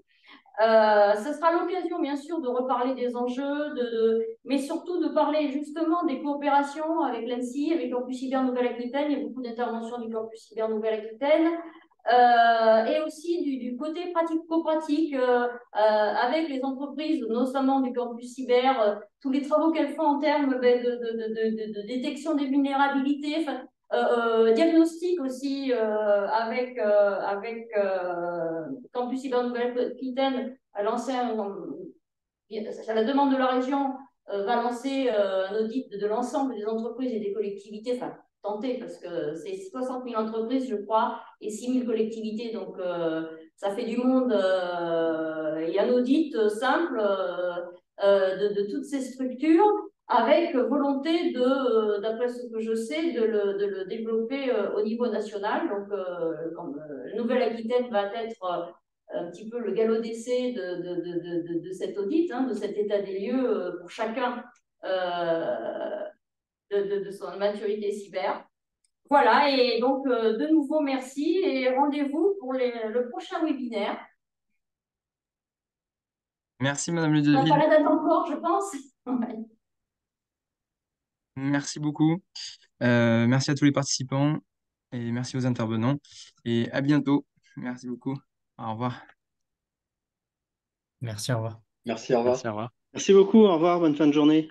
Speaker 2: Ce sera l'occasion, bien sûr, de reparler des enjeux, mais surtout de parler justement des coopérations avec l'ANSSI, avec Campus Cyber Nouvelle-Aquitaine. Il y a beaucoup d'interventions du Campus Cyber Nouvelle-Aquitaine. Et aussi du côté pratico-pratique avec les entreprises, notamment du Campus Cyber, tous les travaux qu'elles font en termes de détection des vulnérabilités, diagnostic aussi avec Campus Cyber Nouvelle-Aquitaine a lancé à la demande de la région, va lancer un audit de l'ensemble des entreprises et des collectivités, enfin tenter parce que c'est 60 000 entreprises, je crois, et 6 000 collectivités, donc ça fait du monde. Et un audit simple de toutes ces structures avec volonté d'après ce que je sais, de le développer au niveau national. Donc, Nouvelle-Aquitaine va être un petit peu le galop d'essai de cet audit, hein, de cet état des lieux pour chacun de son maturité cyber. Voilà, et donc de nouveau merci et rendez-vous pour le prochain webinaire.
Speaker 1: Merci, Madame
Speaker 2: On n'a pas
Speaker 1: Ludeville.
Speaker 2: la date encore, je pense.
Speaker 1: Merci beaucoup. Merci à tous les participants et merci aux intervenants. Et à bientôt. Merci beaucoup. Au revoir.
Speaker 5: Merci, au revoir.
Speaker 4: Merci, au revoir.
Speaker 7: Merci, au revoir.
Speaker 6: Merci beaucoup, au revoir, bonne fin de journée.